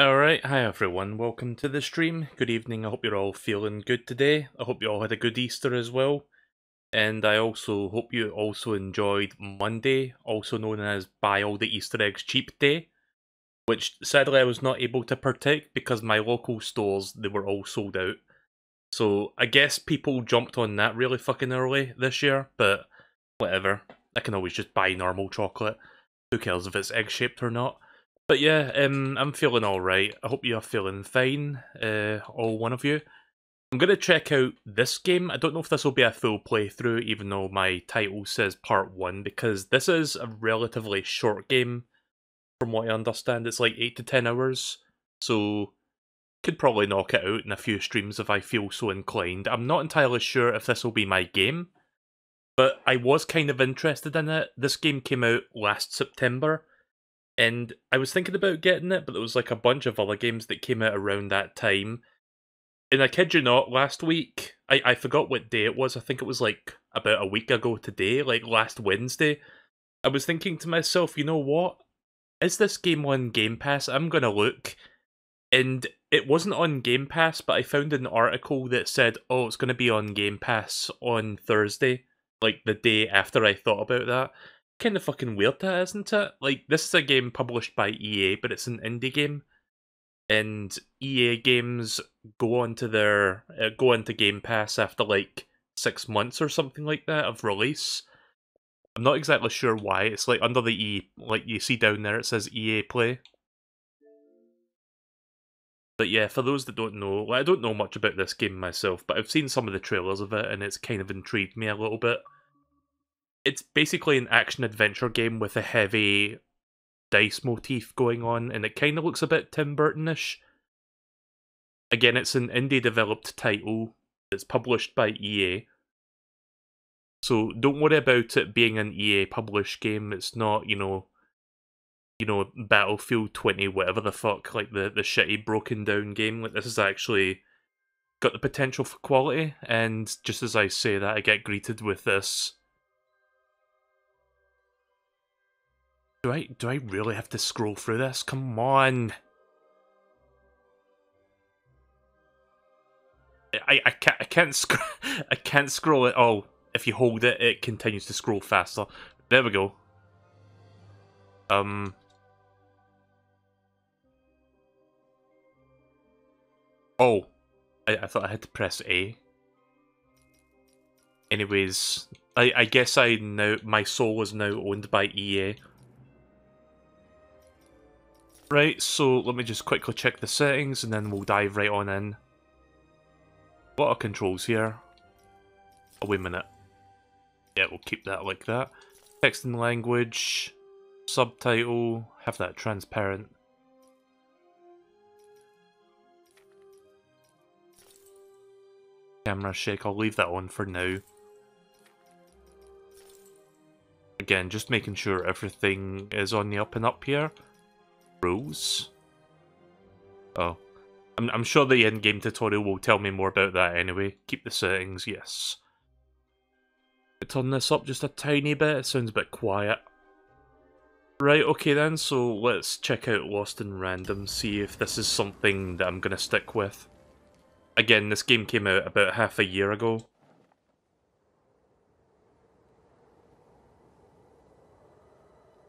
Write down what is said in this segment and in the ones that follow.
Alright, hi everyone, welcome to the stream. Good evening, I hope you're all feeling good today. I hope you all had a good Easter as well. And I also hope you also enjoyed Monday, also known as Buy All the Easter Eggs Cheap Day, which sadly I was not able to partake because my local stores, they were all sold out. So I guess people jumped on that really fucking early this year, but whatever. I can always just buy normal chocolate. Who cares if it's egg-shaped or not? But yeah, I'm feeling alright. I hope you're feeling fine, all one of you. I'm going to check out this game. I don't know if this will be a full playthrough, even though my title says part 1, because this is a relatively short game, from what I understand. It's like 8 to 10 hours, so could probably knock it out in a few streams if I feel so inclined. I'm not entirely sure if this will be my game, but I was kind of interested in it. This game came out last September, and I was thinking about getting it, but there was like a bunch of other games that came out around that time. And I kid you not, last week, I forgot what day it was, I think it was like about a week ago today, like last Wednesday, I was thinking to myself, you know what? Is this game on Game Pass? I'm gonna look. And it wasn't on Game Pass, but I found an article that said, oh, it's gonna be on Game Pass on Thursday, like the day after I thought about that. Kind of fucking weird that, isn't it? Like, this is a game published by EA, but it's an indie game. And EA games go onto their go into Game Pass after like 6 months or something like that of release. I'm not exactly sure why. It's like under the E, like you see down there, it says EA Play. But yeah, for those that don't know, I don't know much about this game myself, but I've seen some of the trailers of it, and it's kind of intrigued me a little bit. It's basically an action-adventure game with a heavy dice motif going on, and it kind of looks a bit Tim Burton-ish. Again, it's an indie-developed title that's published by EA. So don't worry about it being an EA-published game. It's not, Battlefield 20, whatever the fuck, like the shitty broken down game. Like, this is actually got the potential for quality, and just as I say that, I get greeted with this. Do I really have to scroll through this? Come on. I can't I can't scroll it. Oh, if you hold it, it continues to scroll faster. There we go. Oh, I thought I had to press A. Anyways, I guess my soul is now owned by EA. Right, so let me just quickly check the settings and then we'll dive right on in. What are controls here? Oh, wait a minute. Yeah, we'll keep that like that. Text and language, subtitle, have that transparent. Camera shake, I'll leave that on for now. Again, just making sure everything is on the up and up here. Rules. Oh. I'm sure the in-game tutorial will tell me more about that anyway. Keep the settings, yes. Turn this up just a tiny bit, it sounds a bit quiet. Right, okay then, so let's check out Lost in Random, see if this is something that I'm gonna stick with. Again, this game came out about half a year ago.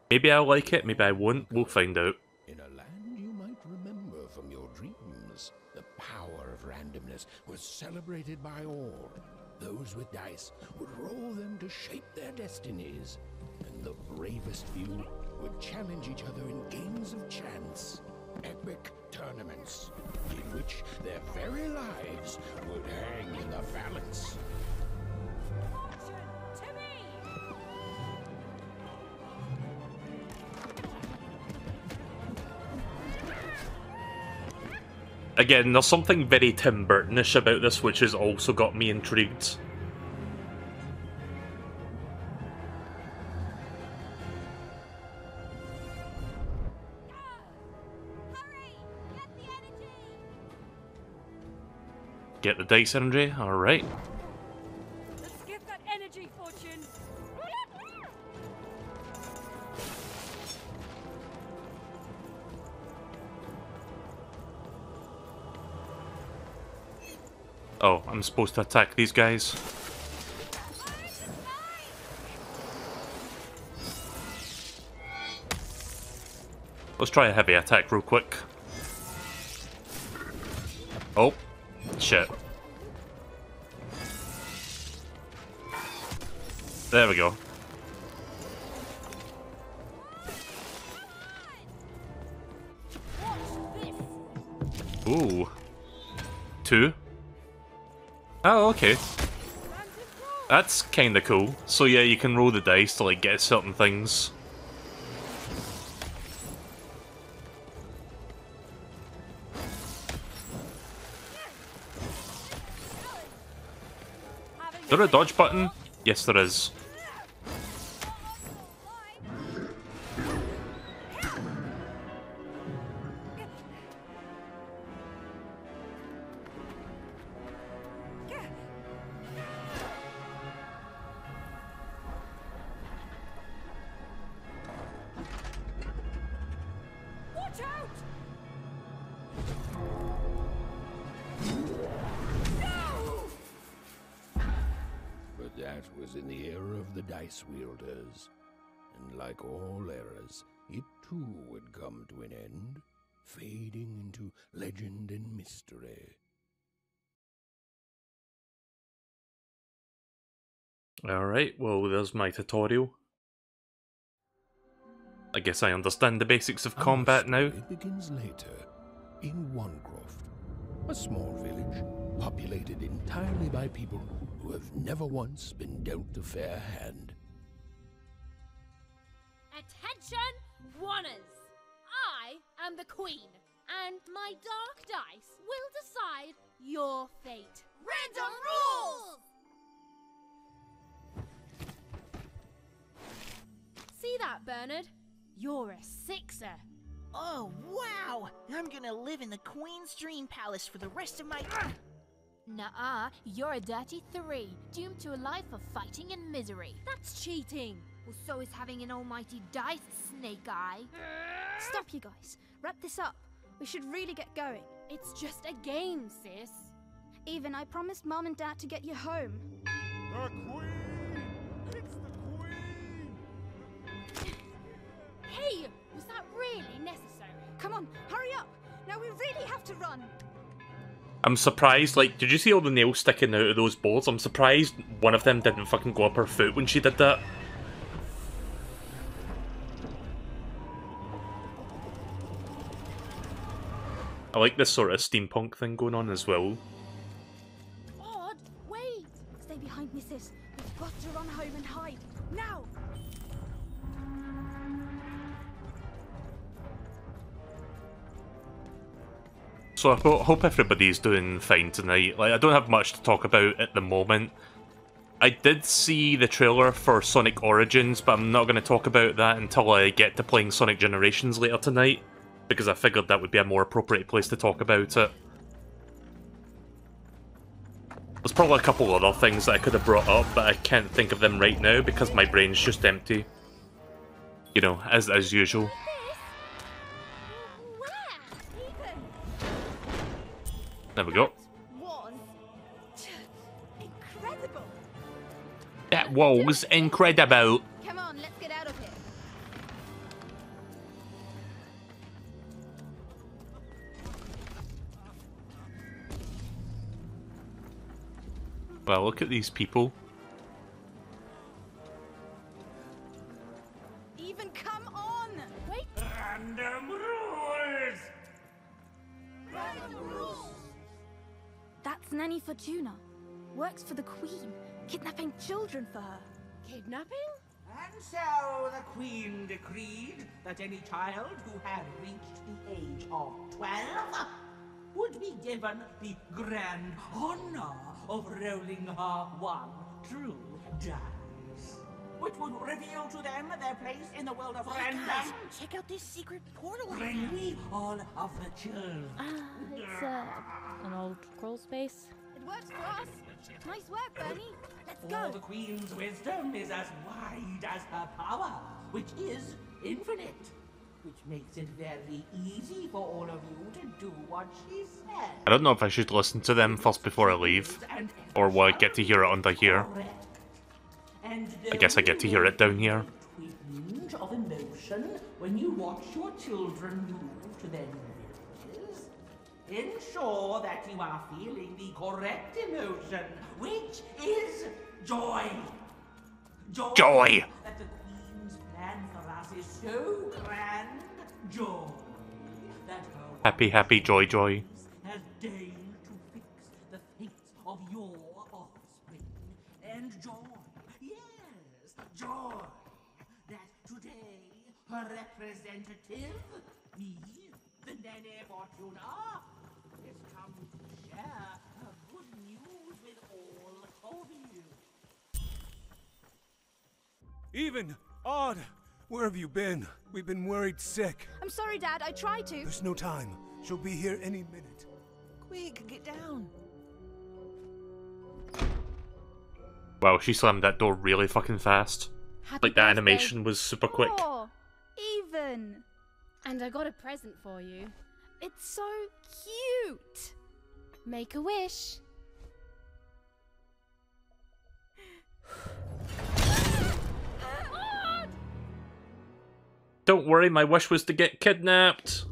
Maybe I'll like it, maybe I won't, we'll find out. In a land you might remember from your dreams, the power of randomness was celebrated by all. Those with dice would roll them to shape their destinies, and the bravest few would challenge each other in games of chance. Epic tournaments, in which their very lives would hang in the balance. Again, there's something very Tim Burton-ish about this, which has also got me intrigued. Get the dice energy, alright. Let's get that energy, Fortune! Oh, I'm supposed to attack these guys. Let's try a heavy attack real quick. Oh, shit. There we go. Ooh. 2? Oh, okay. That's kinda cool. So yeah, you can roll the dice to like get certain things. Is there a dodge button? Yes, there is. Watch out! But that was in the era of the dice wielders. And like all eras, it too would come to an end, fading into legend and mystery. Alright, well there's my tutorial. I guess I understand the basics of combat now. It begins later, in Wanecroft, a small village populated entirely by people who have never once been dealt a fair hand. Attention, Wanners! I am the Queen, and my dark dice will decide your fate. Random rules! See that, Bernard? You're a 6er. Oh, wow! I'm gonna live in the Queen's Dream Palace for the rest of my... Nuh-uh, you're a dirty 3, doomed to a life of fighting and misery. That's cheating. Well, so is having an almighty dice, Snake Eye. Stop, you guys. Wrap this up. We should really get going. It's just a game, sis. Even I promised Mom and Dad to get you home. The Queen! It's the Queen! Hey, was that really necessary? Come on, hurry up. Now we really have to run. I'm surprised, like, did you see all the nails sticking out of those boards? I'm surprised one of them didn't fucking go up her foot when she did that. I like this sort of steampunk thing going on as well. Odd, wait! Stay behind me, sis. We've got to run home and hide. Now! So I hope everybody's doing fine tonight. Like, I don't have much to talk about at the moment. I did see the trailer for Sonic Origins, but I'm not going to talk about that until I get to playing Sonic Generations later tonight, because I figured that would be a more appropriate place to talk about it. There's probably a couple other things that I could have brought up, but I can't think of them right now because my brain's just empty. You know, as usual. There we go. Was incredible. That was incredible. Come on, let's get out of here. Well, look at these people. Even come on. Wait! Random rules! Random rules. That's Nanny Fortuna. Works for the Queen, kidnapping children for her. Kidnapping? And so the Queen decreed that any child who had reached the age of 12 would be given the grand honor of rolling her one true dice, which would reveal to them their place in the world of random. Guys, check out this secret portal. Bring me all of the children. It's an old crawl space. It works for us. Nice work, Bernie. Let's For go. the Queen's wisdom is as wide as her power, which is infinite. which makes it very easy for all of you to do what she says. I don't know if I should listen to them first before I leave, or will I get to hear it under here? I guess I get to hear it down here. Twinge of emotion when you watch your children move to their new villages. Ensure that you are feeling the correct emotion, which is joy. Joy! That the Queen's plan for us is so grand. Joy. That her Happy, happy, joy, joy. has deigned to fix the fates of your offspring. And joy, yes, joy, that today her representative, me, the Nene Fortuna, has come to share her good news with all of you. Even! Odd! Where have you been? We've been worried sick. I'm sorry, Dad. I tried to. There's no time. She'll be here any minute. Quick, get down. Wow, she slammed that door really fucking fast. Happy Like, that birthday. animation was super quick. Oh, even. And I got a present for you. It's so cute. Make a wish. Don't worry, my wish was to get kidnapped.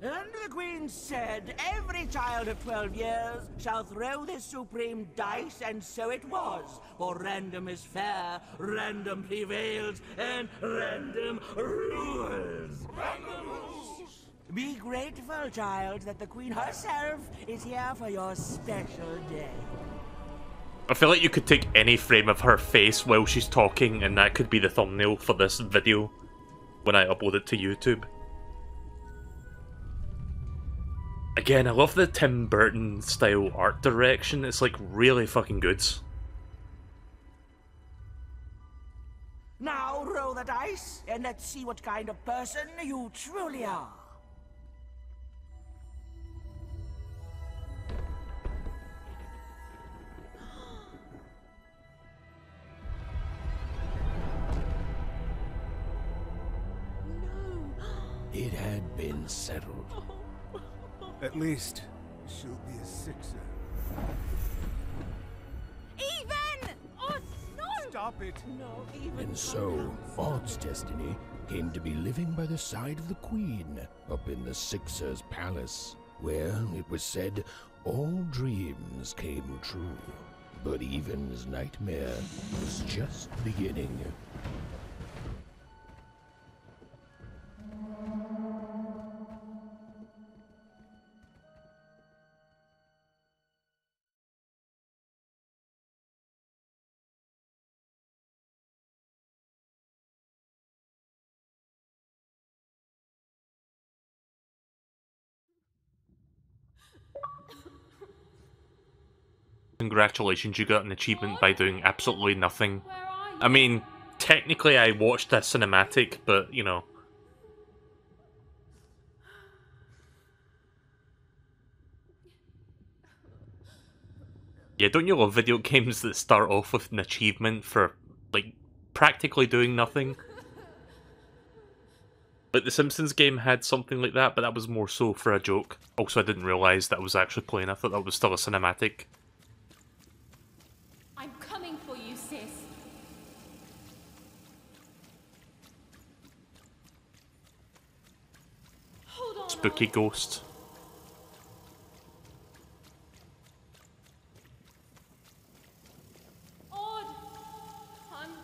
And the Queen said, every child of 12 years shall throw this supreme dice, and so it was. For random is fair, random prevails, and random rules. Random rules! Be grateful, child, that the Queen herself is here for your special day. I feel like you could take any frame of her face while she's talking, and that could be the thumbnail for this video when I upload it to YouTube. Again, I love the Tim Burton style art direction. It's like really fucking good. Now roll the dice, and let's see what kind of person you truly are. It had been settled. At least, she'll be a sixer. Even. Oh no! Stop it! No, even And so, Odd's destiny came to be living by the side of the Queen up in the Sixer's palace, where, it was said, all dreams came true. But Even's nightmare was just beginning. Congratulations, you got an achievement by doing absolutely nothing. I mean, technically I watched a cinematic, but, you know. Yeah, don't you love video games that start off with an achievement for, like, practically doing nothing? Like, the Simpsons game had something like that, but that was more so for a joke. Also, I didn't realise that I was actually playing. I thought that was still a cinematic. I'm coming for you, sis. Hold on. Spooky Odd. ghost. Odd.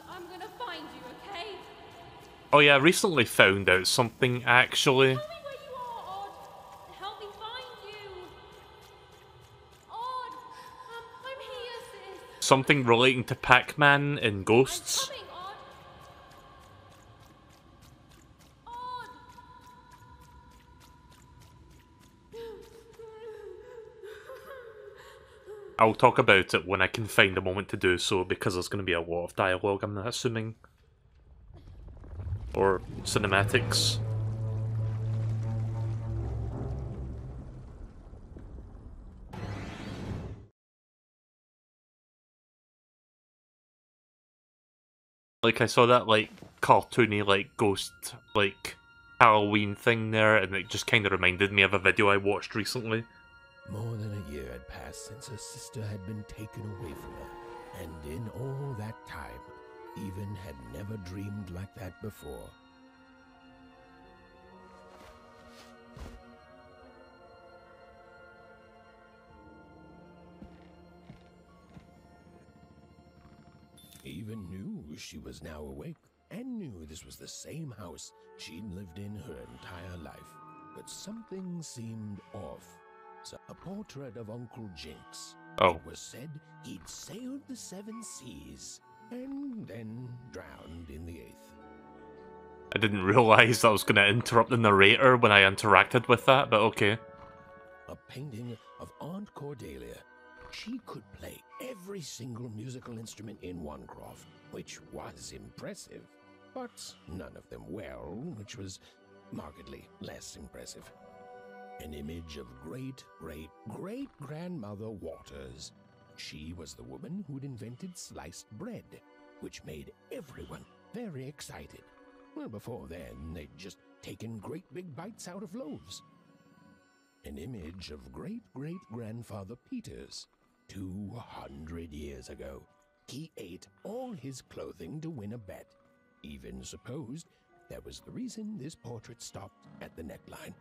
I'm gonna find you, okay? Oh yeah, I recently found out something, actually. Tell me where you are, Odd. Help me find you. Odd. I'm here, sis. Something relating to Pac-Man and I'm ghosts. coming, Odd. Odd. I'll talk about it when I can find a moment to do so, because there's going to be a lot of dialogue, I'm assuming. Or cinematics. Like, I saw that, like, cartoony, like, ghost, like, Halloween thing there, and it just kind of reminded me of a video I watched recently. More than a year had passed since her sister had been taken away from her, and in all that time, Even had never dreamed like that before. Even knew she was now awake, and knew this was the same house she'd lived in her entire life. But something seemed off. So a portrait of Uncle Jinx. Oh. It was said he'd sailed the 7 seas, and then drowned in the 8th. I didn't realise I was going to interrupt the narrator when I interacted with that, but okay. A painting of Aunt Cordelia. She could play every single musical instrument in Onecroft, which was impressive, but none of them well, which was markedly less impressive. An image of great-great-great-grandmother Waters. She was the woman who'd invented sliced bread, which made everyone very excited. Well, before then, they'd just taken great big bites out of loaves. An image of great-great-grandfather Peters. 200 years ago, he ate all his clothing to win a bet. Even supposed that was the reason this portrait stopped at the neckline.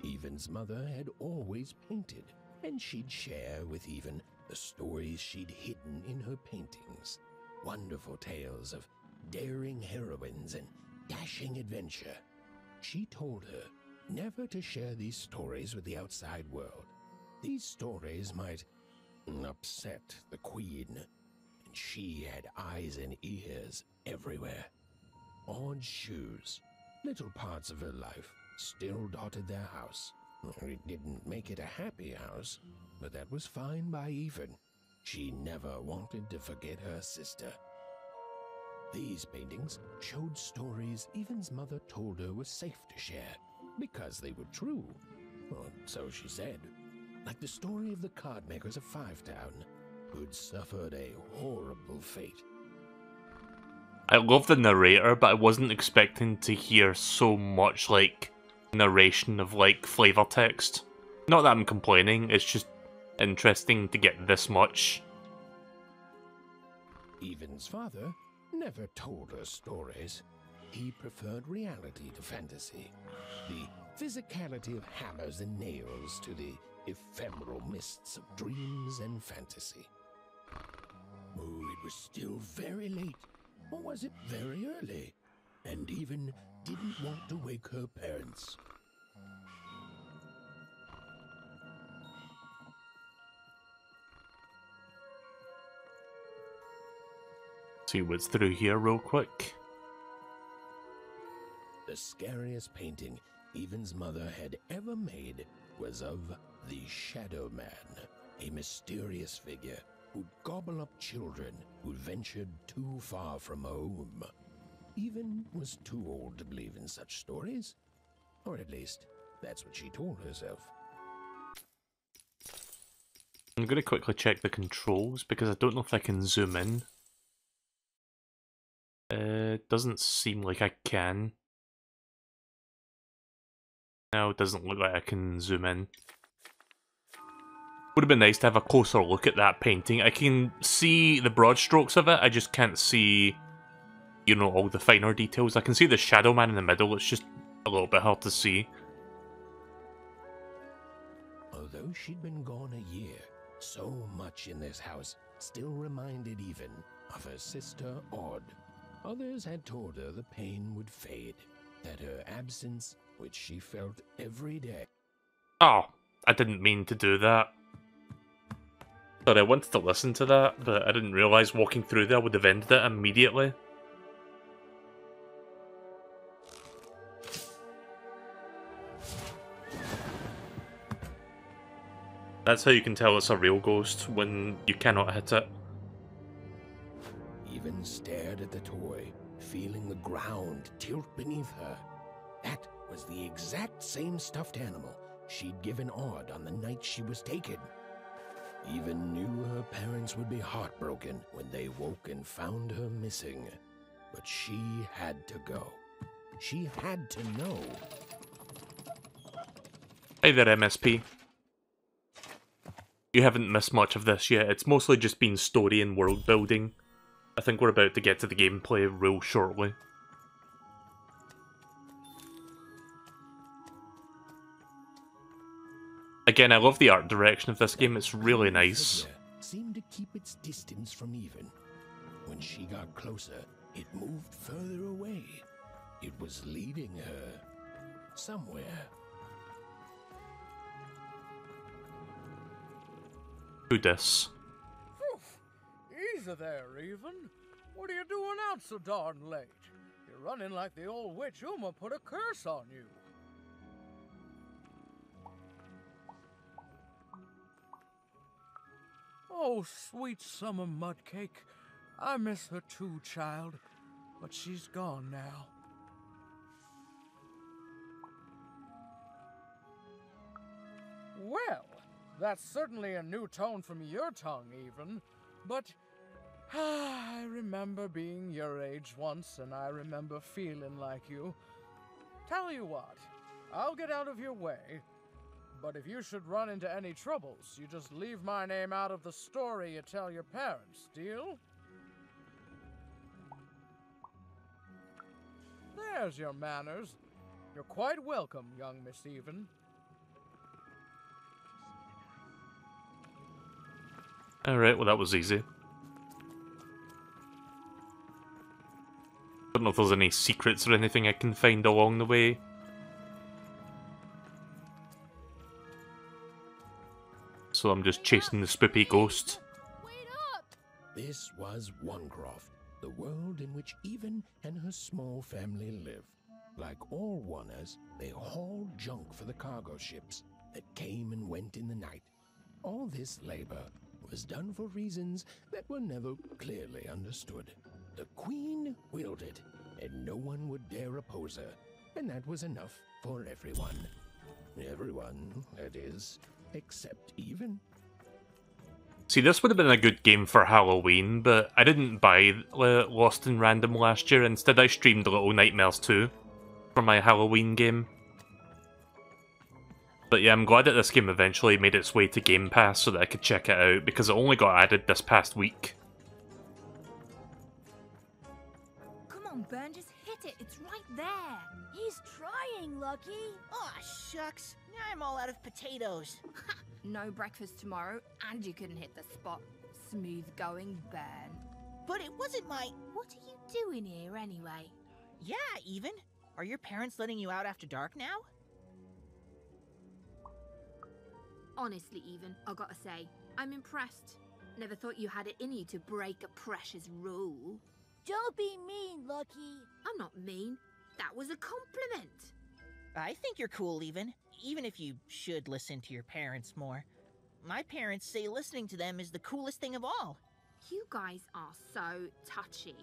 Even's mother had always painted, and she'd share with Even the stories she'd hidden in her paintings. Wonderful tales of daring heroines and dashing adventure. She told her never to share these stories with the outside world. These stories might upset the Queen, and she had eyes and ears everywhere. Odd shoes, little parts of her life, still dotted their house. It didn't make it a happy house, but that was fine by Even. She never wanted to forget her sister. These paintings showed stories Even's mother told her was safe to share, because they were true. Or so she said. Like the story of the card makers of Five Town, who'd suffered a horrible fate. I love the narrator, but I wasn't expecting to hear so much, like, narration of, like, flavor text. Not that I'm complaining, it's just interesting to get this much. Even's father never told her stories. He preferred reality to fantasy. The physicality of hammers and nails to the ephemeral mists of dreams and fantasy. Oh, it was still very late, or was it very early? And Even didn't want to wake her parents. See what's through here real quick. The scariest painting Even's mother had ever made was of the Shadow Man, a mysterious figure who'd gobble up children who'd ventured too far from home. Even was too old to believe in such stories, or at least that's what she told herself. I'm going to quickly check the controls because I don't know if I can zoom in. It doesn't seem like I can. No, it doesn't look like I can zoom in. Would have been nice to have a closer look at that painting. I can see the broad strokes of it, I just can't see, you know, all the finer details. I can see the Shadow Man in the middle, it's just a little bit hard to see. Although she'd been gone a year, so much in this house still reminded Even of her sister Odd. Others had told her the pain would fade, that her absence, which she felt every day. Oh, I didn't mean to do that. Sorry, I wanted to listen to that, but I didn't realise walking through there would have ended it immediately. That's how you can tell it's a real ghost, when you cannot hit it. Even stared at the toy, feeling the ground tilt beneath her. That was the exact same stuffed animal she'd given Odd on the night she was taken. Even knew her parents would be heartbroken when they woke and found her missing. But she had to go. She had to know. Hey there, MSP. You haven't missed much of this yet. It's mostly just been story and world building. I think we're about to get to the gameplay real shortly. Again, I love the art direction of this game. It's really nice. Seemed to keep its distance from Even. When she got closer, it moved further away. It was leading her somewhere. Who dis? Easy there, Even. What are you doing out so darn late? You're running like the old witch Uma put a curse on you. Oh, sweet summer mudcake. I miss her too, child. But she's gone now. Well, that's certainly a new tone from your tongue, Even. But I remember being your age once, and I remember feeling like you. Tell you what, I'll get out of your way. But if you should run into any troubles, you just leave my name out of the story you tell your parents, deal? There's your manners. You're quite welcome, young Miss Even. Alright, well that was easy. Don't know if there's any secrets or anything I can find along the way. So I'm just chasing the spoopy ghost. Wait up! This was Onecroft, the world in which Even and her small family lived. Like all Oners, they hauled junk for the cargo ships that came and went in the night. All this labor was done for reasons that were never clearly understood. The Queen willed it, and no one would dare oppose her, and that was enough for everyone. Everyone, that is, except Even. See, this would have been a good game for Halloween, but I didn't buy Lost in Random last year. Instead, I streamed Little Nightmares 2 for my Halloween game. But yeah, I'm glad that this game eventually made its way to Game Pass so that I could check it out, because it only got added this past week. Come on, Burn, just hit it. It's right there. He's trying, Lucky. Aw, shucks. Now I'm all out of potatoes. No breakfast tomorrow, and you couldn't hit the spot. Smooth going, Burn. But it wasn't my... What are you doing here, anyway? Yeah, Even. Are your parents letting you out after dark now? Honestly, Even, I gotta say, I'm impressed. Never thought you had it in you to break a precious rule. Don't be mean, Lucky. I'm not mean. That was a compliment. I think you're cool, even if you should listen to your parents more. My parents say listening to them is the coolest thing of all. You guys are so touchy.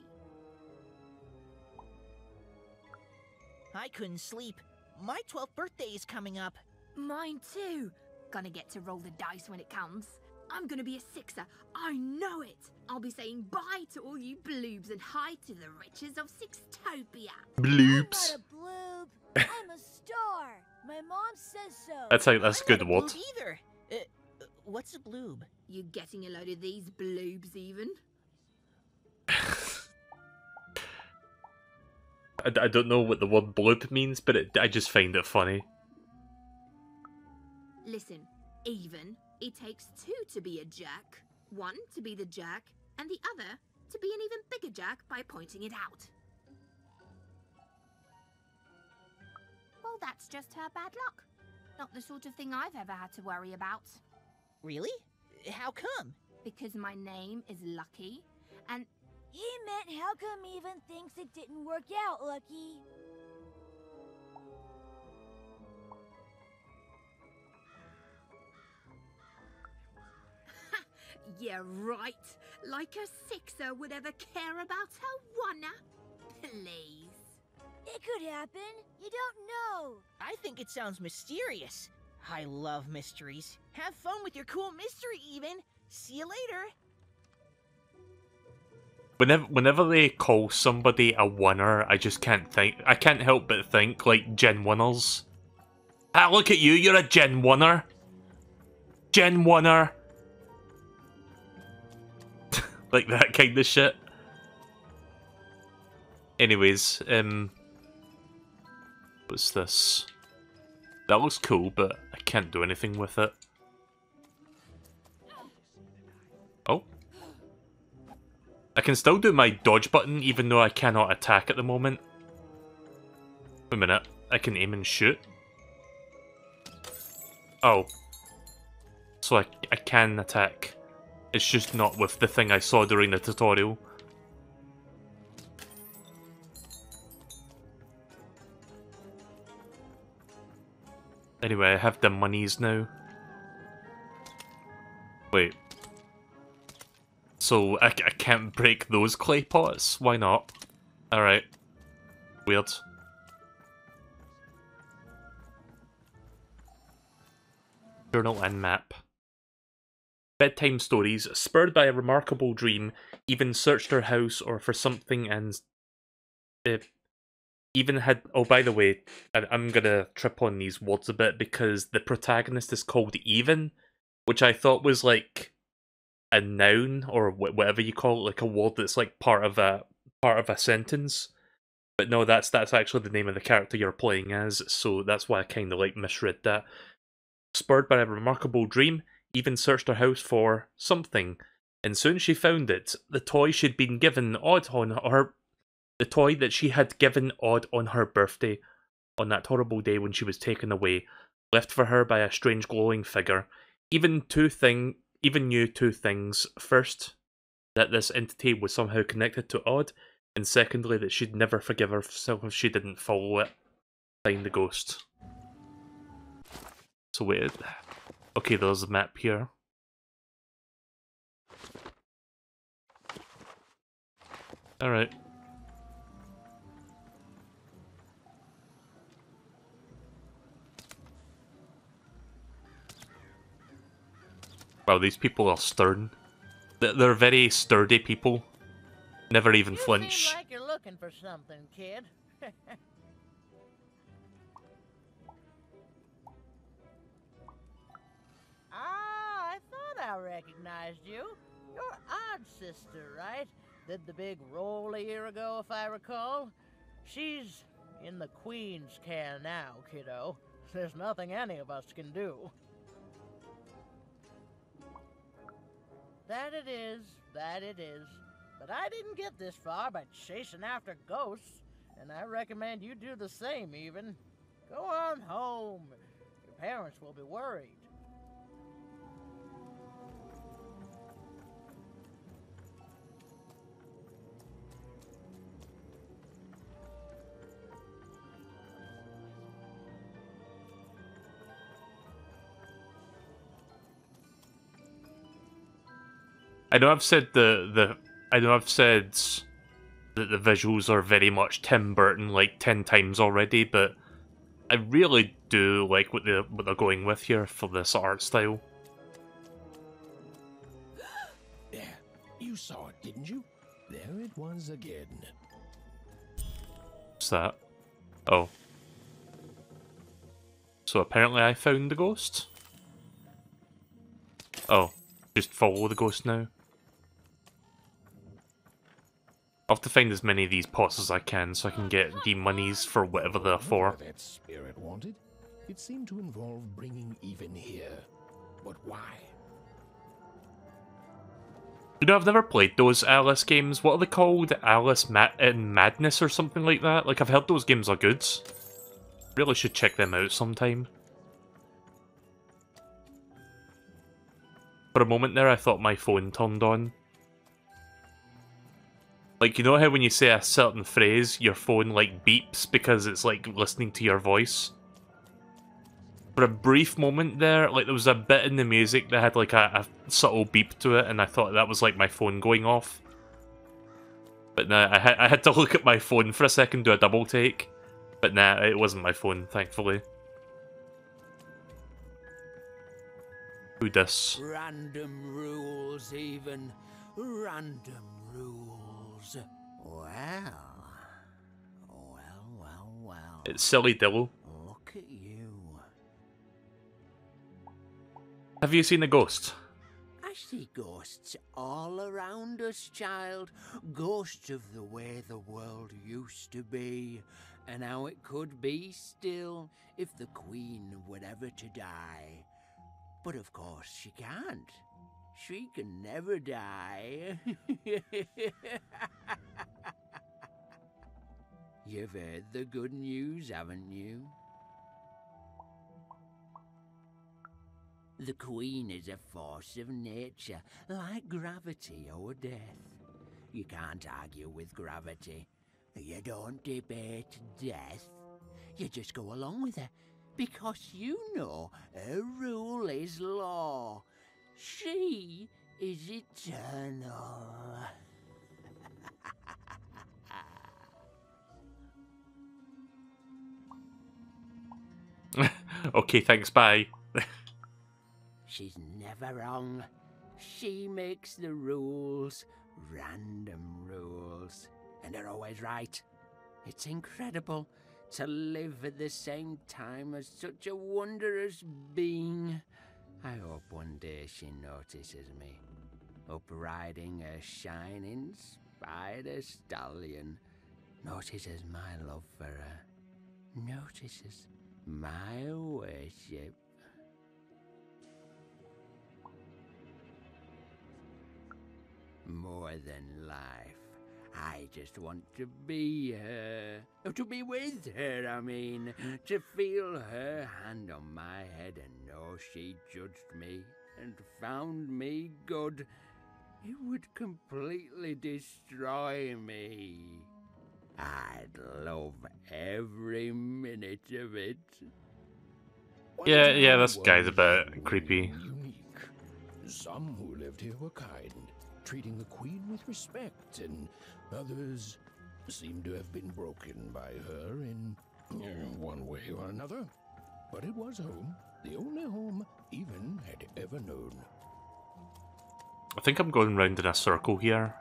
I couldn't sleep. My 12th birthday is coming up. Mine too. Gonna get to roll the dice when it comes. I'm gonna be a sixer. I know it. I'll be saying bye to all you bloobs and hi to the riches of Sixtopia. Bloobs. I'm not a bloob. I'm a star. My mom says so. That's a I'm good not a word. bloob either. What's a bloob? You getting a load of these bloobs, Even? I don't know what the word bloop means, but I just find it funny. Listen, Even, it takes two to be a jerk. One to be the jerk, and the other to be an even bigger jerk by pointing it out. Well, that's just her bad luck. Not the sort of thing I've ever had to worry about. Really? How come? Because my name is Lucky, and... He meant how come Even thinks it didn't work out, Lucky? Yeah, right. Like a sixer would ever care about her wanna. Please. It could happen. You don't know. I think it sounds mysterious. I love mysteries. Have fun with your cool mystery, Even. See you later. Whenever they call somebody a winner, I just can't think. I can't help but think like Gen 1ers. Ah, look at you, you're a Gen 1er. Gen 1er. Like that kind of shit. Anyways, what's this? That looks cool, but I can't do anything with it. Oh. I can still do my dodge button, even though I cannot attack at the moment. Wait a minute. I can aim and shoot? Oh. So I can attack. It's just not with the thing I saw during the tutorial. Anyway, I have the monies now. Wait. So, I can't break those clay pots? Why not? Alright. Weird. Journal and map. Bedtime stories. Spurred by a remarkable dream, Even searched her house or for something and... Even had... Oh, by the way, I'm gonna trip on these words a bit because the protagonist is called Even, which I thought was like a noun or whatever you call it, like a word that's like part of a sentence. But no, that's actually the name of the character you're playing as, so that's why I kind of like misread that. Spurred by a remarkable dream, Even searched her house for something, and soon she found it. The toy she'd been given odd on her. The toy that she had given Odd on her birthday, on that horrible day when she was taken away, left for her by a strange glowing figure. Even knew two things. First, that this entity was somehow connected to Odd, and secondly, that she'd never forgive herself if she didn't follow it. Find the ghost. So wait. Okay, there's a map here. Alright. Wow, these people are stern. They're very sturdy people. Never even flinch. You seem like you're looking for something, kid. I thought I recognized you. You're Odd's sister, right? Did the big roll a year ago, if I recall. She's in the Queen's care now, kiddo. There's nothing any of us can do. That it is, that it is. But I didn't get this far by chasing after ghosts, and I recommend you do the same, Even. Go on home. Your parents will be worried. I know I've said that the visuals are very much Tim Burton like 10 times already, but I really do like what they're going with here for this art style. There, you saw it, didn't you? There it was again. What's that? Oh. So apparently I found the ghost? Oh, just follow the ghost now. I'll have to find as many of these pots as I can so I can get the monies for whatever they're for. That spirit wanted. It seemed to involve bringing Even here. But why? You know, I've never played those Alice games. What are they called? Alice in Madness or something like that? Like, I've heard those games are good. Really should check them out sometime. For a moment there, I thought my phone turned on. Like, you know how when you say a certain phrase, your phone, like, beeps because it's, like, listening to your voice? For a brief moment there, like, there was a bit in the music that had, like, a subtle beep to it, and I thought that was, like, my phone going off. But nah, I had to look at my phone for a second, do a double take. But nah, it wasn't my phone, thankfully. Who dis? Random rules, even. Random rules. Well. It's Silly Dillo. Look at you. Have you seen a ghost? I see ghosts all around us, child. Ghosts of the way the world used to be, and how it could be still if the Queen were ever to die. But of course she can't. She can never die. You've heard the good news, haven't you? The Queen is a force of nature, like gravity or death. You can't argue with gravity. You don't debate death. You just go along with her, because you know her rule is law. She is eternal. Okay, thanks, bye. She's never wrong. She makes the rules, random rules, and they're always right. It's incredible to live at the same time as such a wondrous being. I hope one day she notices me, up riding a shining spider stallion, notices my love for her, notices my worship. More than life, I just want to be her. To be with her, I mean. To feel her hand on my head and know she judged me and found me good. It would completely destroy me. I'd love every minute of it. Yeah, this guy's a bit creepy. Unique. Some who lived here were kind, treating the Queen with respect, and others seem to have been broken by her in one way or another. But it was home, the only home Even had ever known. I think I'm going round in a circle here.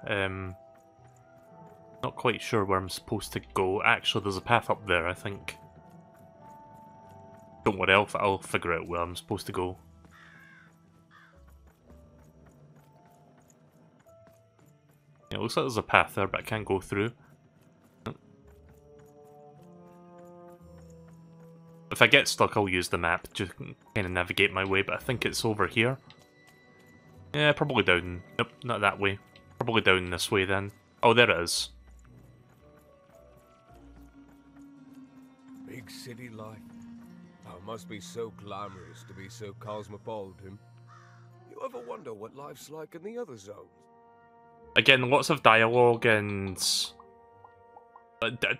Not quite sure where I'm supposed to go. Actually, there's a path up there, I think. Don't worry, I'll figure out where I'm supposed to go. Yeah, it looks like there's a path there, but I can't go through. If I get stuck, I'll use the map to kind of navigate my way, but I think it's over here. Yeah, probably down. Nope, not that way. Probably down this way then. Oh, there it is. Big city life. Oh, it must be so glamorous to be so cosmopolitan. You ever wonder what life's like in the other zones? Again, lots of dialogue and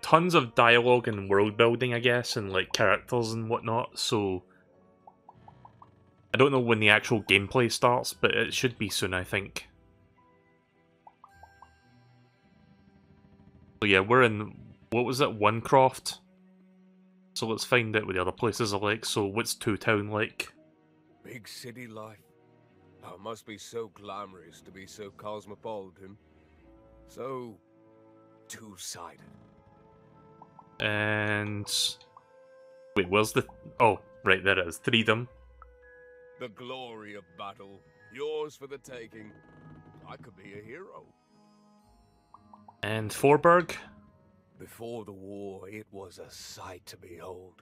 tons of dialogue and world building, I guess, and like characters and whatnot. So I don't know when the actual gameplay starts, but it should be soon, I think. So yeah, we're in, what was it, Onecroft? So let's find out what the other places are like. So what's Two Town like? Big city life. Oh, it must be so glamorous to be so cosmopolitan. So two-sided. And wait, where's the... Oh, right, there it is. Freedom. The glory of battle. Yours for the taking. I could be a hero. And Forberg. Before the war, it was a sight to behold.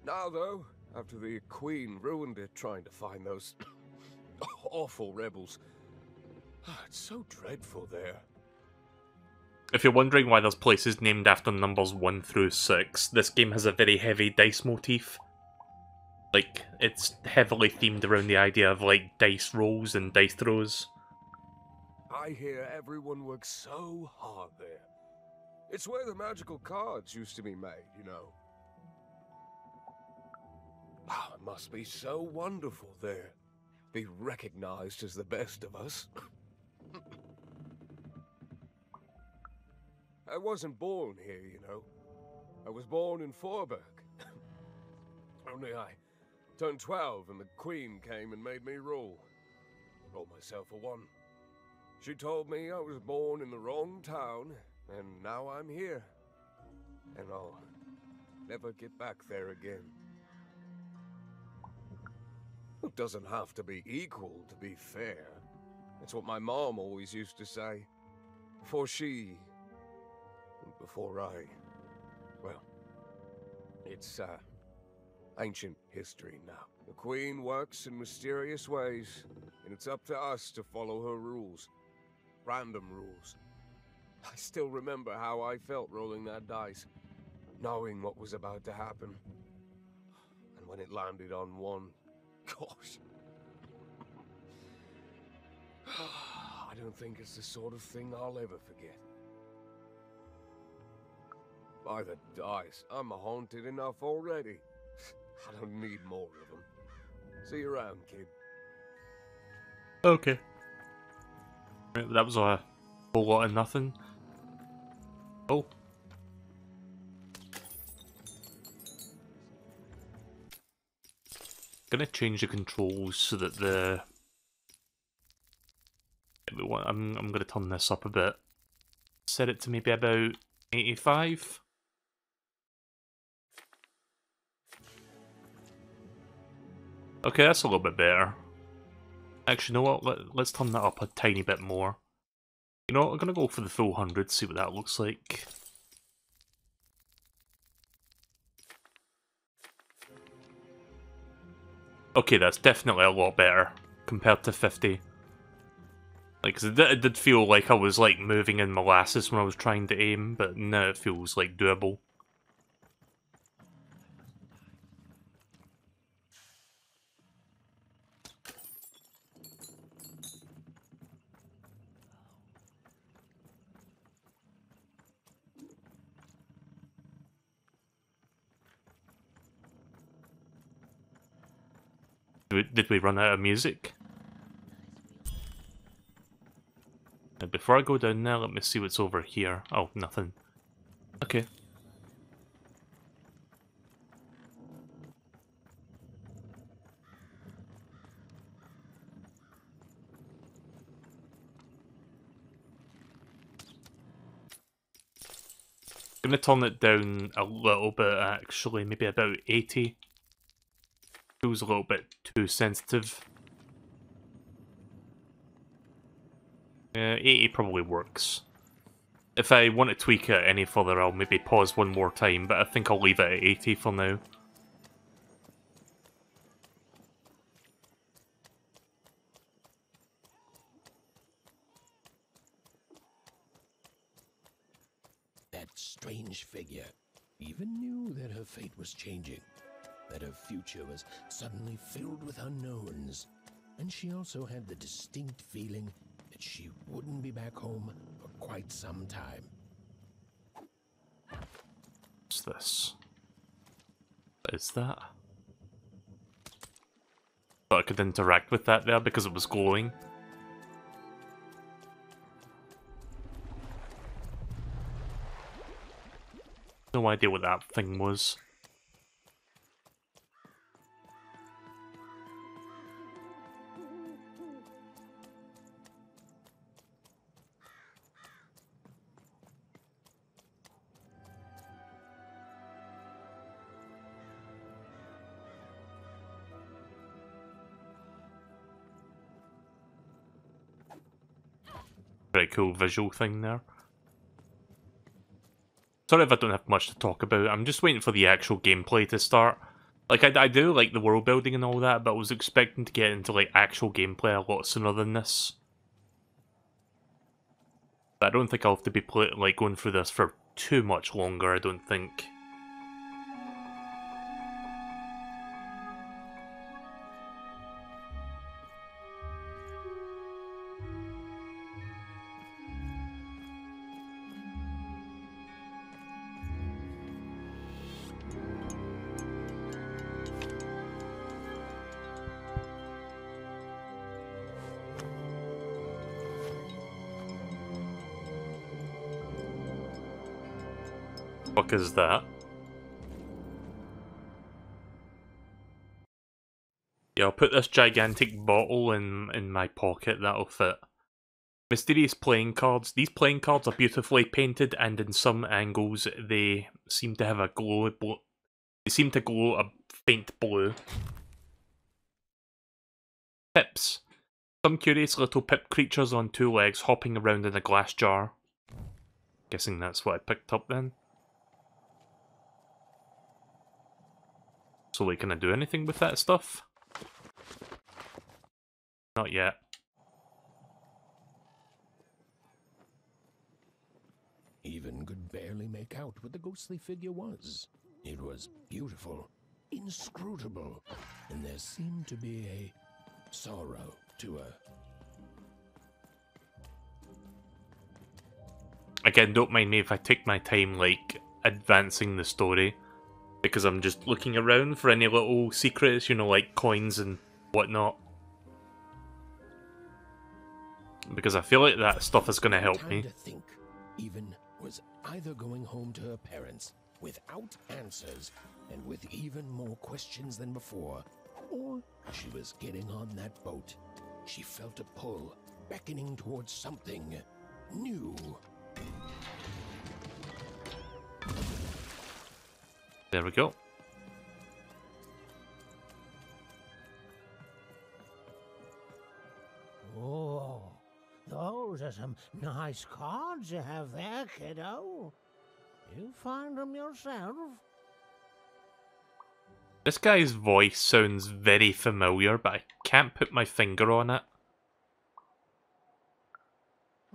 Now, though, after the Queen ruined it trying to find those awful rebels, it's so dreadful there. If you're wondering why there's places named after numbers 1 through 6, this game has a very heavy dice motif. Like, it's heavily themed around the idea of, like, dice rolls and dice throws. I hear everyone works so hard there. It's where the magical cards used to be made, you know. Oh, it must be so wonderful there. Be recognized as the best of us. I wasn't born here, you know. I was born in Forberg. Only I Turned 12 and the Queen came and made me rule. Rolled myself a 1. She told me I was born in the wrong town, and now I'm here. And I'll never get back there again. It doesn't have to be equal to be fair. It's what my mom always used to say. Before she... before I... well... it's, ancient history now. The Queen works in mysterious ways, and it's up to us to follow her rules. Random rules. I still remember how I felt rolling that dice, knowing what was about to happen. And when it landed on 1, gosh. I don't think it's the sort of thing I'll ever forget. By the dice, I'm haunted enough already. I don't need more of them. See you around, kid. Okay. Right, that was a whole lot of nothing. Oh. Gonna change the controls so that the... I'm gonna turn this up a bit. Set it to maybe about 85. Okay, that's a little bit better. Actually, you know what? Let's turn that up a tiny bit more. You know what? I'm gonna go for the full 100, see what that looks like. Okay, that's definitely a lot better compared to 50. Like, 'cause it did feel like I was like moving in molasses when I was trying to aim, but now it feels like doable. Did we run out of music? Now, before I go down there, let me see what's over here. Oh, nothing. Okay. Gonna turn it down a little bit, actually, maybe about 80. Feels a little bit too sensitive. 80 probably works. If I want to tweak it any further, I'll maybe pause one more time, but I think I'll leave it at 80 for now. That strange figure even knew that her fate was changing, that her future was suddenly filled with unknowns, and she also had the distinct feeling that she wouldn't be back home for quite some time. What's this? What is that? Thought I could interact with that there because it was glowing. No idea what that thing was. Pretty cool visual thing there. Sorry if I don't have much to talk about, I'm just waiting for the actual gameplay to start. Like, I do like the world building and all that, but I was expecting to get into, like, actual gameplay a lot sooner than this. But I don't think I'll have to be going through this for too much longer, I don't think. Fuck is that? I'll put this gigantic bottle in my pocket, that'll fit. Mysterious playing cards. These playing cards are beautifully painted, and in some angles they seem to have a glow. They seem to glow a faint blue. Pips. Some curious little pip creatures on 2 legs hopping around in a glass jar. Guessing that's what I picked up then. So like, can I do anything with that stuff? Not yet. Even could barely make out what the ghostly figure was. It was beautiful, inscrutable, and there seemed to be a sorrow to her. Again, don't mind me if I take my time, like, advancing the story, because I'm just looking around for any little secrets, you know, like coins and whatnot. Because I feel like that stuff is going to help me. Time to think. Even was either going home to her parents without answers and with even more questions than before, or she was getting on that boat. She felt a pull, beckoning towards something new. There we go. Oh, those are some nice cards you have there, kiddo. You find them yourself? This guy's voice sounds very familiar, but I can't put my finger on it.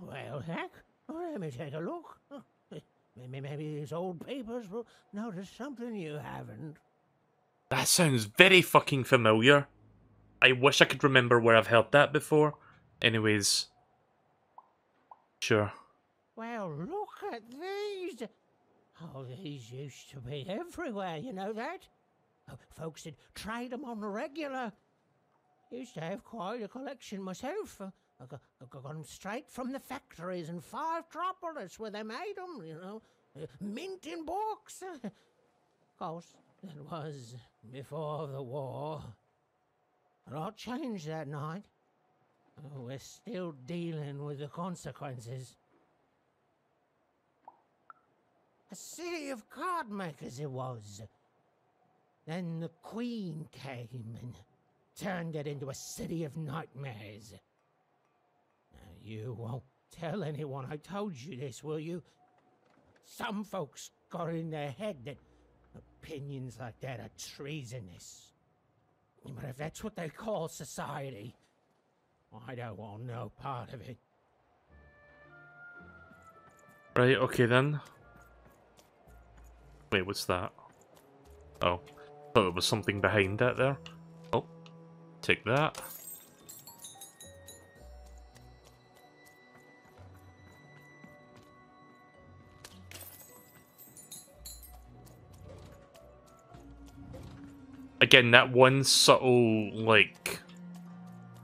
Well, heck, let me take a look. Maybe these old papers will notice something you haven't. That sounds very fucking familiar. I wish I could remember where I've heard that before. Anyways. Sure. Well, look at these. Oh, these used to be everywhere, you know that? Oh, folks would trade them on the regular. Used to have quite a collection myself. I got them straight from the factories in 5 Tropolis where they made them, you know. Mint in books. Of course, that was before the war. A lot changed that night. Oh, we're still dealing with the consequences. A city of card makers it was. Then the Queen came and turned it into a city of nightmares. Now, you won't tell anyone I told you this, will you? Some folks got in their head that opinions like that are treasonous. But if that's what they call society, I don't want no part of it. Right, okay then. Wait, what's that? Oh, thought there was something behind that there. Oh, take that. Again, that one subtle, like,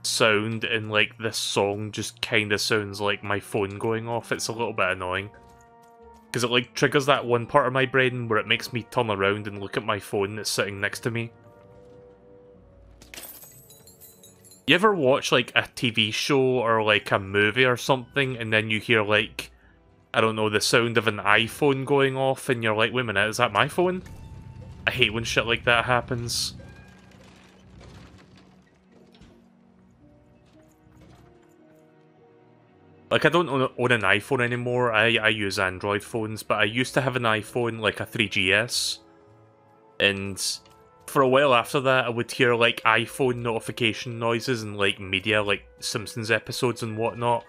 sound in, like, this song just kind of sounds like my phone going off. It's a little bit annoying. Because it, like, triggers that one part of my brain where it makes me turn around and look at my phone that's sitting next to me. You ever watch, like, a TV show or, like, a movie or something, and then you hear, like, I don't know, the sound of an iPhone going off, and you're like, wait a minute, is that my phone? I hate when shit like that happens. Like, I don't own an iPhone anymore. I use Android phones, but I used to have an iPhone, like a 3GS. And for a while after that, I would hear, like, iPhone notification noises and, like, media, like Simpsons episodes and whatnot.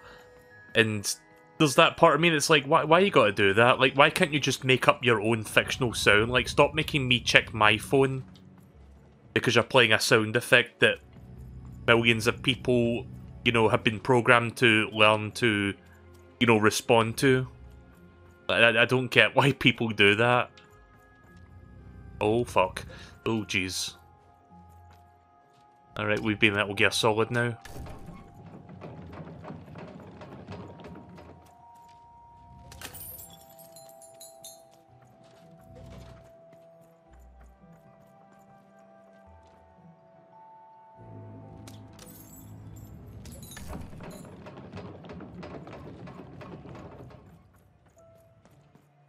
And there's that part of me that's like, why you gotta do that? Like, why can't you just make up your own fictional sound? Like, stop making me check my phone because you're playing a sound effect that millions of people, you know, have been programmed to learn to, you know, respond to. I don't get why people do that. Oh, fuck. Oh, jeez. Alright, we've been Metal Gear Solid now.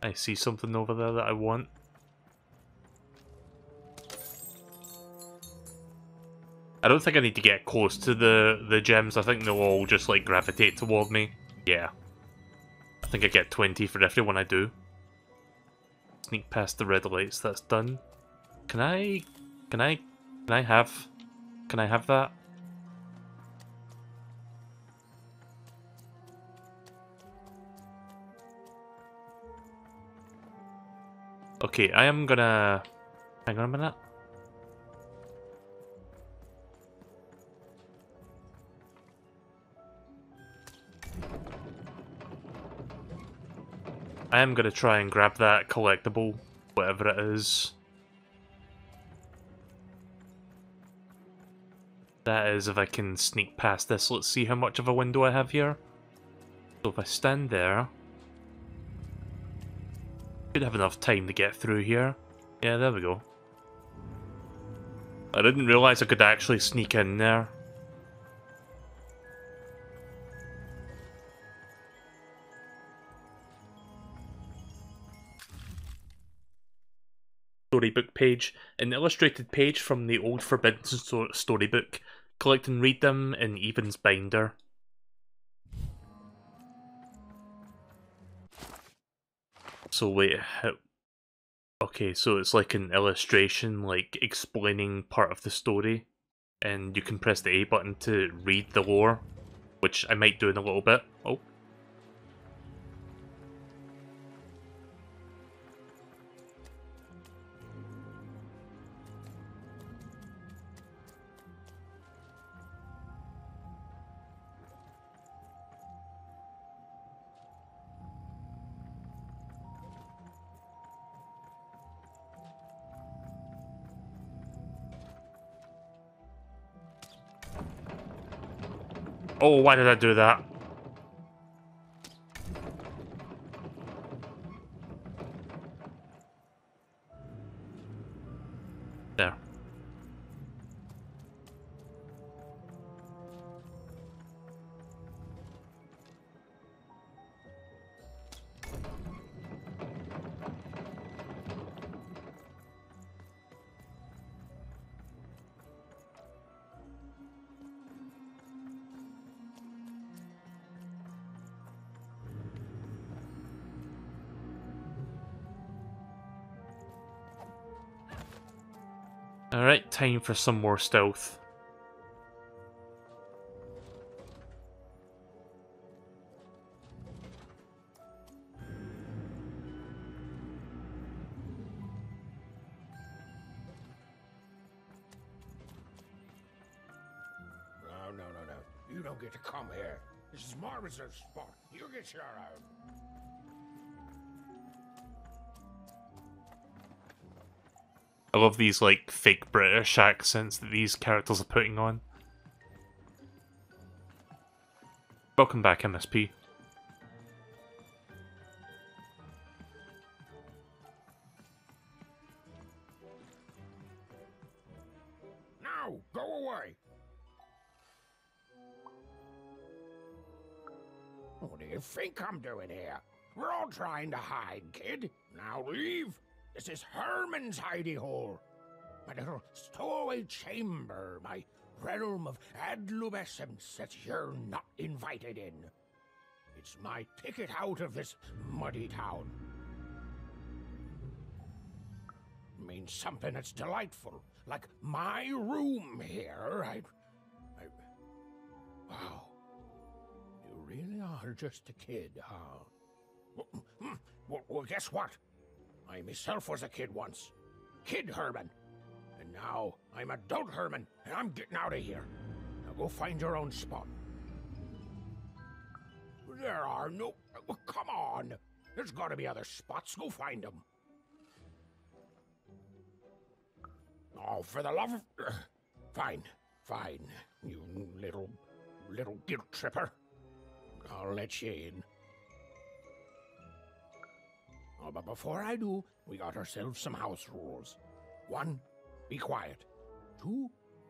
I see something over there that I want. I don't think I need to get close to the gems. I think they'll all just like gravitate toward me. Yeah. I think I get 20 for every one I do. Sneak past the red lights, that's done. Can I have that? Okay, I am gonna... Hang on a minute. I am gonna try and grab that collectible, whatever it is. That is if I can sneak past this. Let's see how much of a window I have here. So if I stand there... Should have enough time to get through here. Yeah, there we go. I didn't realise I could actually sneak in there. Storybook page. An illustrated page from the old Forbidden Storybook. Collect and read them in Evan's binder. So wait, how... Okay, so it's like an illustration, like explaining part of the story. And you can press the A button to read the lore, which I might do in a little bit. Oh. Oh, why did I do that? There. Alright, time for some more stealth. No. You don't get to come here. This is my reserved spot. You get your own. I love these, like, fake British accents that these characters are putting on. Welcome back, MSP. Now, go away. What do you think I'm doing here? We're all trying to hide, kid. Now leave. This is Herman's hidey hole. My little stowaway chamber, my realm of adlubescence that you're not invited in. It's my ticket out of this muddy town. It means something that's delightful, like my room here. Wow. You really are just a kid, huh? Well, guess what? I myself was a kid once. Kid Herman. And now I'm adult Herman, and I'm getting out of here. Now go find your own spot. There are no... Oh, come on. There's got to be other spots. Go find them. Oh, for the love of... Fine. You little guilt tripper. I'll let you in. Oh, but before I do, we got ourselves some house rules. 1, be quiet. 2,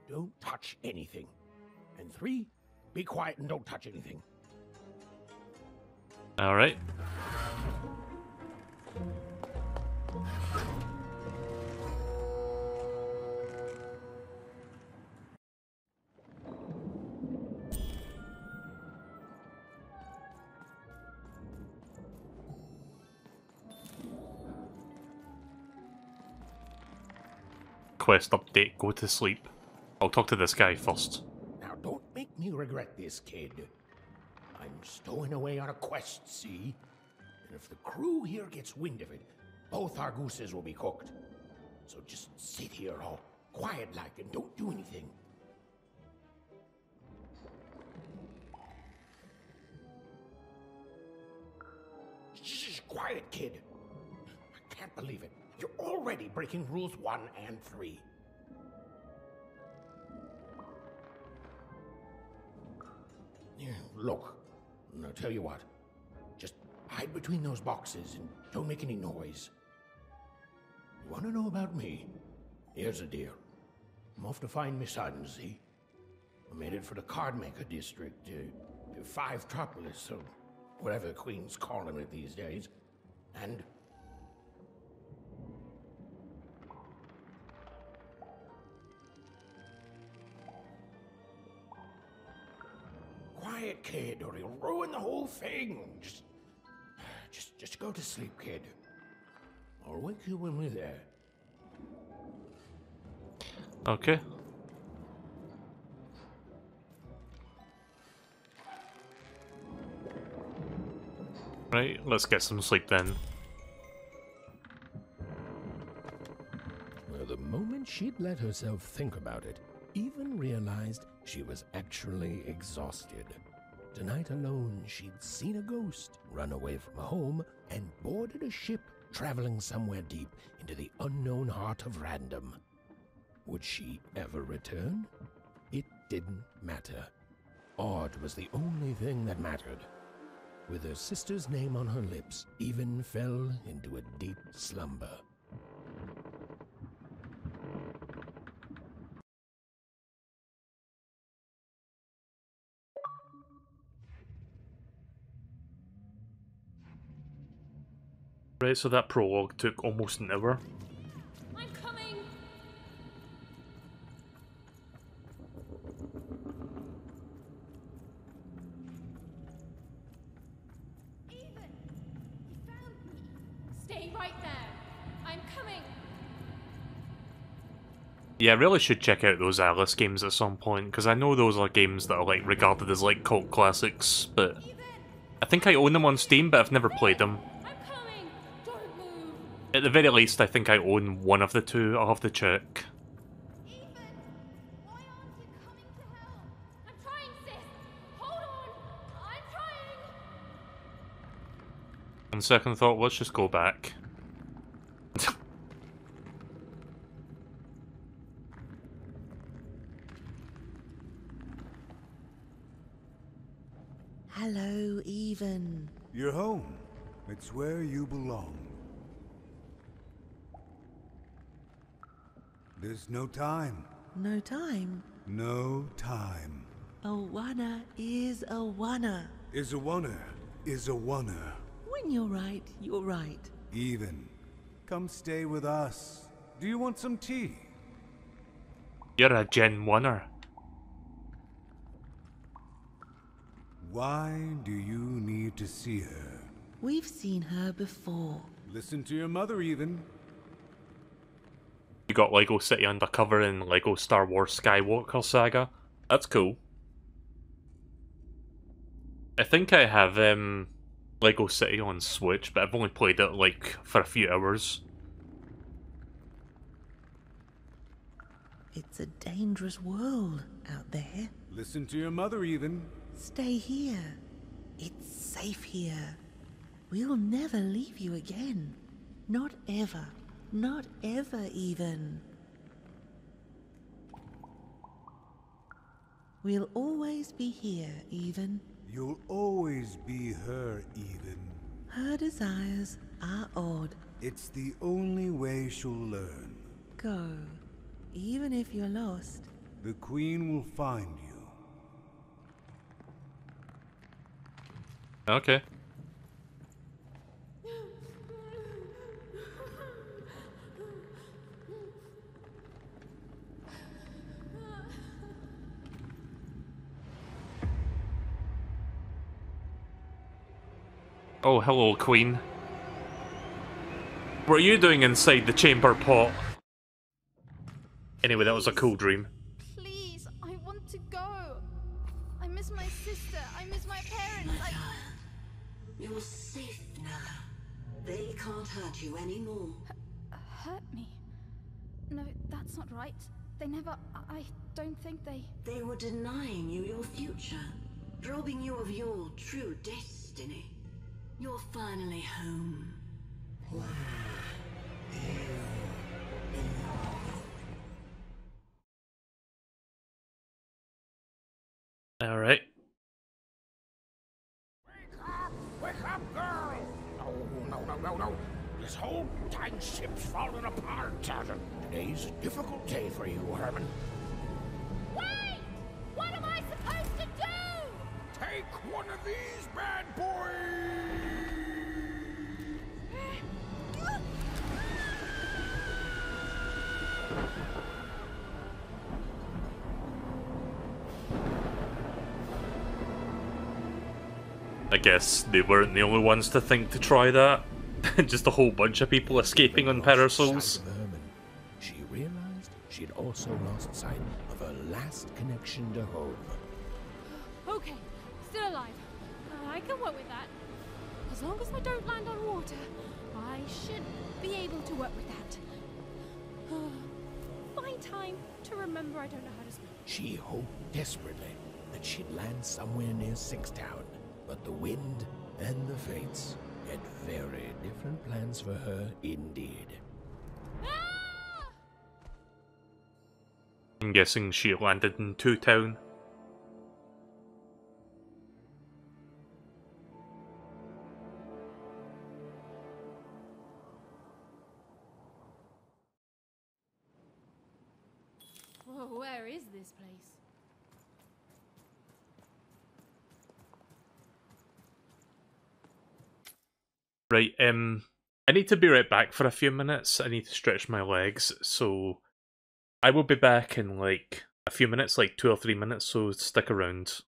don't touch anything. And 3, be quiet and don't touch anything. Alright. quest update, go to sleep. I'll talk to this guy first. Now, don't make me regret this, kid. I'm stowing away on a quest, see? And if the crew here gets wind of it, both our gooses will be cooked. So just sit here all quiet-like and don't do anything. Shh, quiet, kid. I can't believe it. You're already breaking rules 1 and 3. Yeah, look, I'll tell you what. Just hide between those boxes and don't make any noise. You want to know about me? Here's the deal. I'm off to find Miss Hudden, see? I'm headed for the Cardmaker district, Five Tropolis, or whatever the Queen's calling it these days. And... quiet, kid, or you'll ruin the whole thing. Just go to sleep, kid. I'll wake you when we're there. Okay. Right, let's get some sleep then. Well, the moment she'd let herself think about it, even realized she was actually exhausted. Tonight alone, she'd seen a ghost, run away from home, and boarded a ship traveling somewhere deep into the unknown heart of random. Would she ever return? It didn't matter. Odd was the only thing that mattered. With her sister's name on her lips, Even fell into a deep slumber. Right, so that prologue took almost an hour. I'm coming! Even! He found me! Stay right there! I'm coming! Yeah, I really should check out those Alice games at some point, because I know those are games that are like regarded as like cult classics, but I think I own them on Steam, but I've never played them. I'm coming! Don't move! At the very least, I think I own one of the two. I'll have to check. Even! Why aren't you coming to help? I'm trying, sis! Hold on! I'm trying! On second thought, let's just go back. Hello, Even. You're home. It's where you belong. There's no time. No time. No time. A wanna is a wanna. Is a oneer. Is a oneer. When you're right, you're right. Even. Come stay with us. Do you want some tea? You're a Gen 1er. Why do you need to see her? We've seen her before. Listen to your mother, Even. You got Lego City Undercover and Lego Star Wars Skywalker Saga. That's cool. I think I have Lego City on Switch, but I've only played it like for a few hours. It's a dangerous world out there. Listen to your mother, Even. Stay here. It's safe here. We'll never leave you again. Not ever. Not ever, Even. We'll always be here, Even. You'll always be her, Even. Her desires are odd. It's the only way she'll learn. Go. Even if you're lost. The Queen will find you. Okay. Oh, hello, Queen. What are you doing inside the chamber pot? Anyway, that was a cool dream. Please, I want to go. I miss my sister. I miss my parents. You're safe now. They can't hurt you anymore. Hurt me? No, that's not right. They never... I don't think they... They were denying you your future, robbing you of your true destiny. You're finally home. Alright. Wake up, girl! No. This whole dang ship's falling apart. Today's a difficult day for you, Herman. Wait! What am I supposed to do? Take one of these bad boys! I guess they weren't the only ones to think to try that. Just a whole bunch of people escaping on parasols. She realized she'd also lost sight of her last connection to home. Okay, still alive. I can work with that. As long as I don't land on water, I should be able to work with that. Find time to remember I don't know how to swim. She hoped desperately that she'd land somewhere near Sixtown, but the wind and the fates had very different plans for her indeed. I'm guessing she landed in Two Town. Whoa, where is this place? Right, I need to be right back for a few minutes. I need to stretch my legs, so I will be back in like a few minutes, like 2 or 3 minutes, so stick around.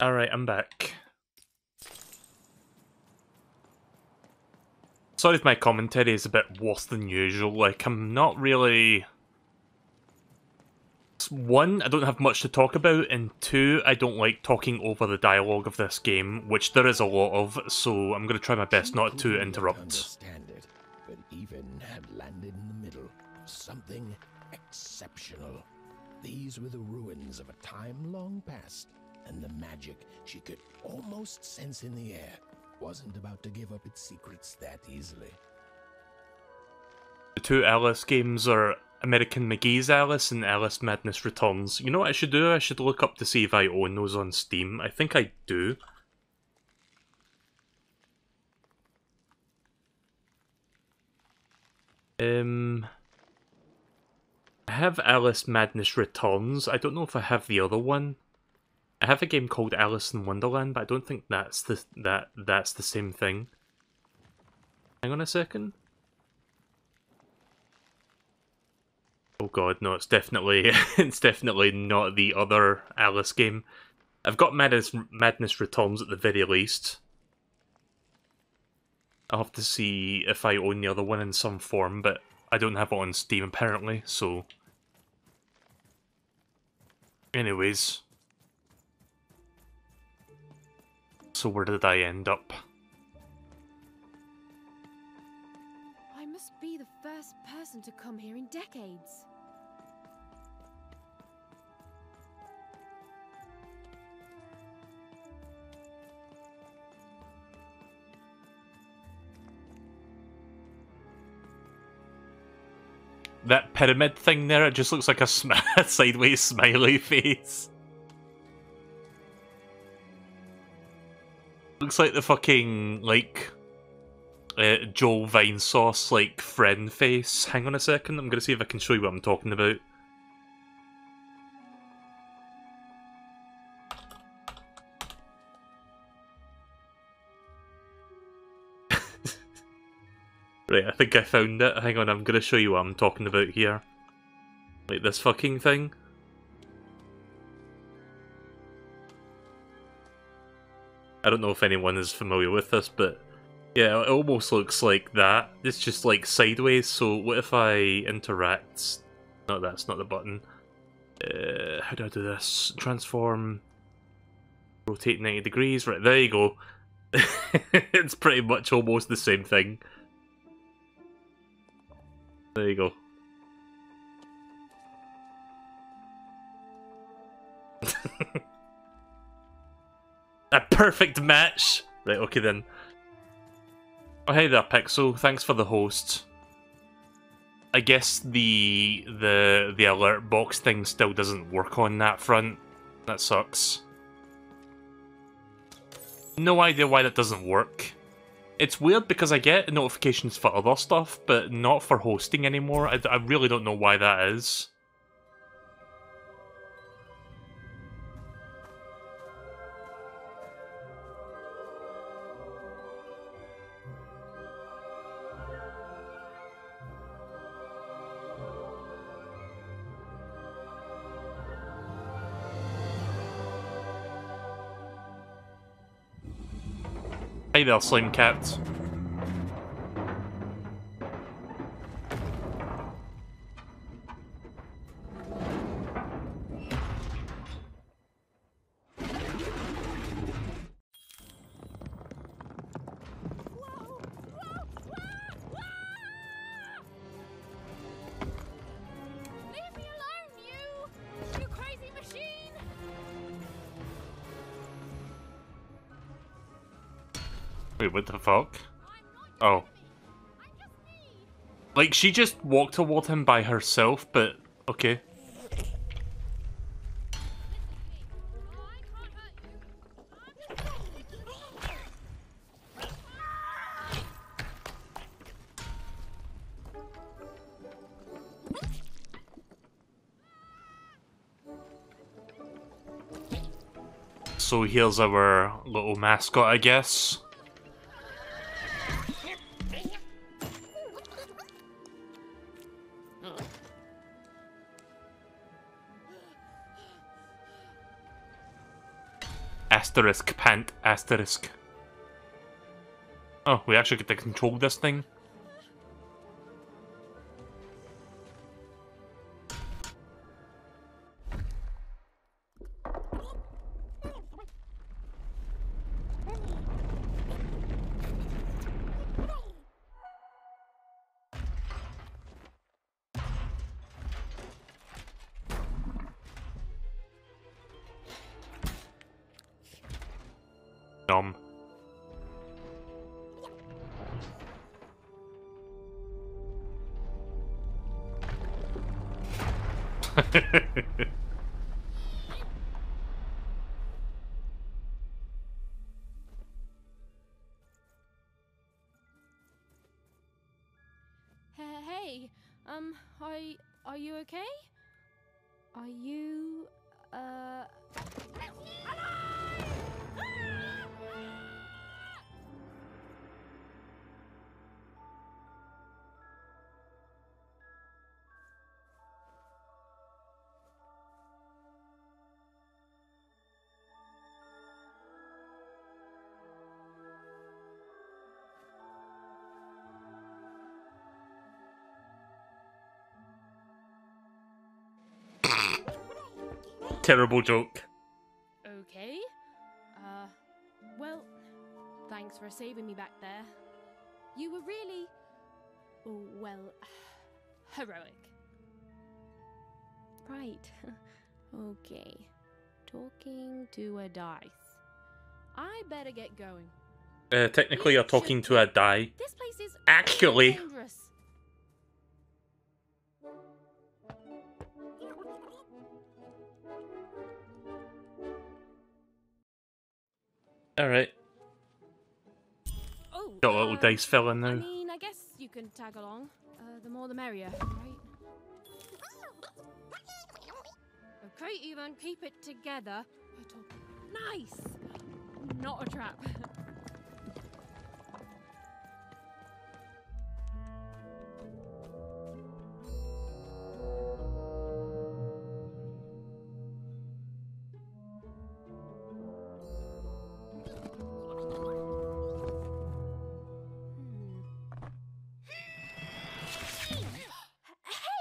Alright, I'm back. Sorry if my commentary is a bit worse than usual, like, I'm not really... One, I don't have much to talk about, and two, I don't like talking over the dialogue of this game, which there is a lot of, so I'm going to try my best not to interrupt. Understand it, but even had landed in the middle of something exceptional. These were the ruins of a time long past, and the magic she could almost sense in the air wasn't about to give up its secrets that easily. The two Alice games are American McGee's Alice and Alice Madness Returns. You know what I should do? I should look up to see if I own those on Steam. I think I do. I have Alice Madness Returns. I don't know if I have the other one. I have a game called Alice in Wonderland, but I don't think that's the same thing. Hang on a second. Oh god, no, it's definitely not the other Alice game. I've got Madness Returns at the very least. I'll have to see if I own the other one in some form, but I don't have it on Steam apparently, so... Anyways. So where did I end up? I must be the first person to come here in decades. That pyramid thing there, it just looks like a sideways smiley face. Looks like the fucking, like, Joel Vinesauce, like, friend face. Hang on a second, I'm gonna see if I can show you what I'm talking about. Right, I think I found it. Hang on, I'm gonna show you what I'm talking about here. Like this fucking thing. I don't know if anyone is familiar with this, but yeah, it almost looks like that. It's just like sideways, so what if I interact? No, that's not the button. How do I do this? Transform. Rotate 90 degrees. Right, there you go. It's pretty much almost the same thing. There you go. A perfect match! Right, okay then. Oh, hey there, Pixel. Thanks for the host. I guess the alert box thing still doesn't work on that front. That sucks. No idea why that doesn't work. It's weird because I get notifications for other stuff, but not for hosting anymore. I really don't know why that is. Hey there, Slime Cat. Leave me alone, you! You crazy machine! Wait, what the fuck? Oh. Like, she just walked toward him by herself, but okay. So here's our little mascot, I guess. Asterisk, pant, asterisk. Oh, we actually get to control this thing? Dumb. Hey, are you okay? Are you, Terrible joke. Okay. Well, thanks for saving me back there. You were really, well, heroic. Right. Okay. Talking to a dice. I better get going. Technically, you're talking to a die. This place is Actually. dangerous. Alright. Oh, Got a little dice fella I now. mean, I guess you can tag along. The more the merrier, right? Okay, even keep it together. Nice. Not a trap.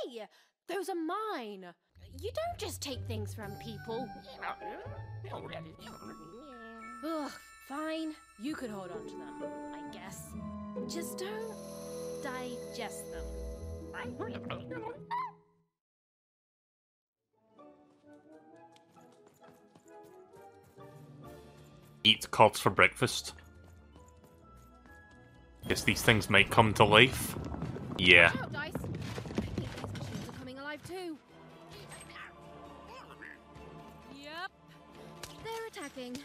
Hey, those are mine. You don't just take things from people. Ugh, fine. You could hold on to them, I guess. Just don't digest them. Eat cards for breakfast. Guess these things might come to life. Yeah. Watch out, Dice. I think these machines are coming alive too. Yep. They're attacking.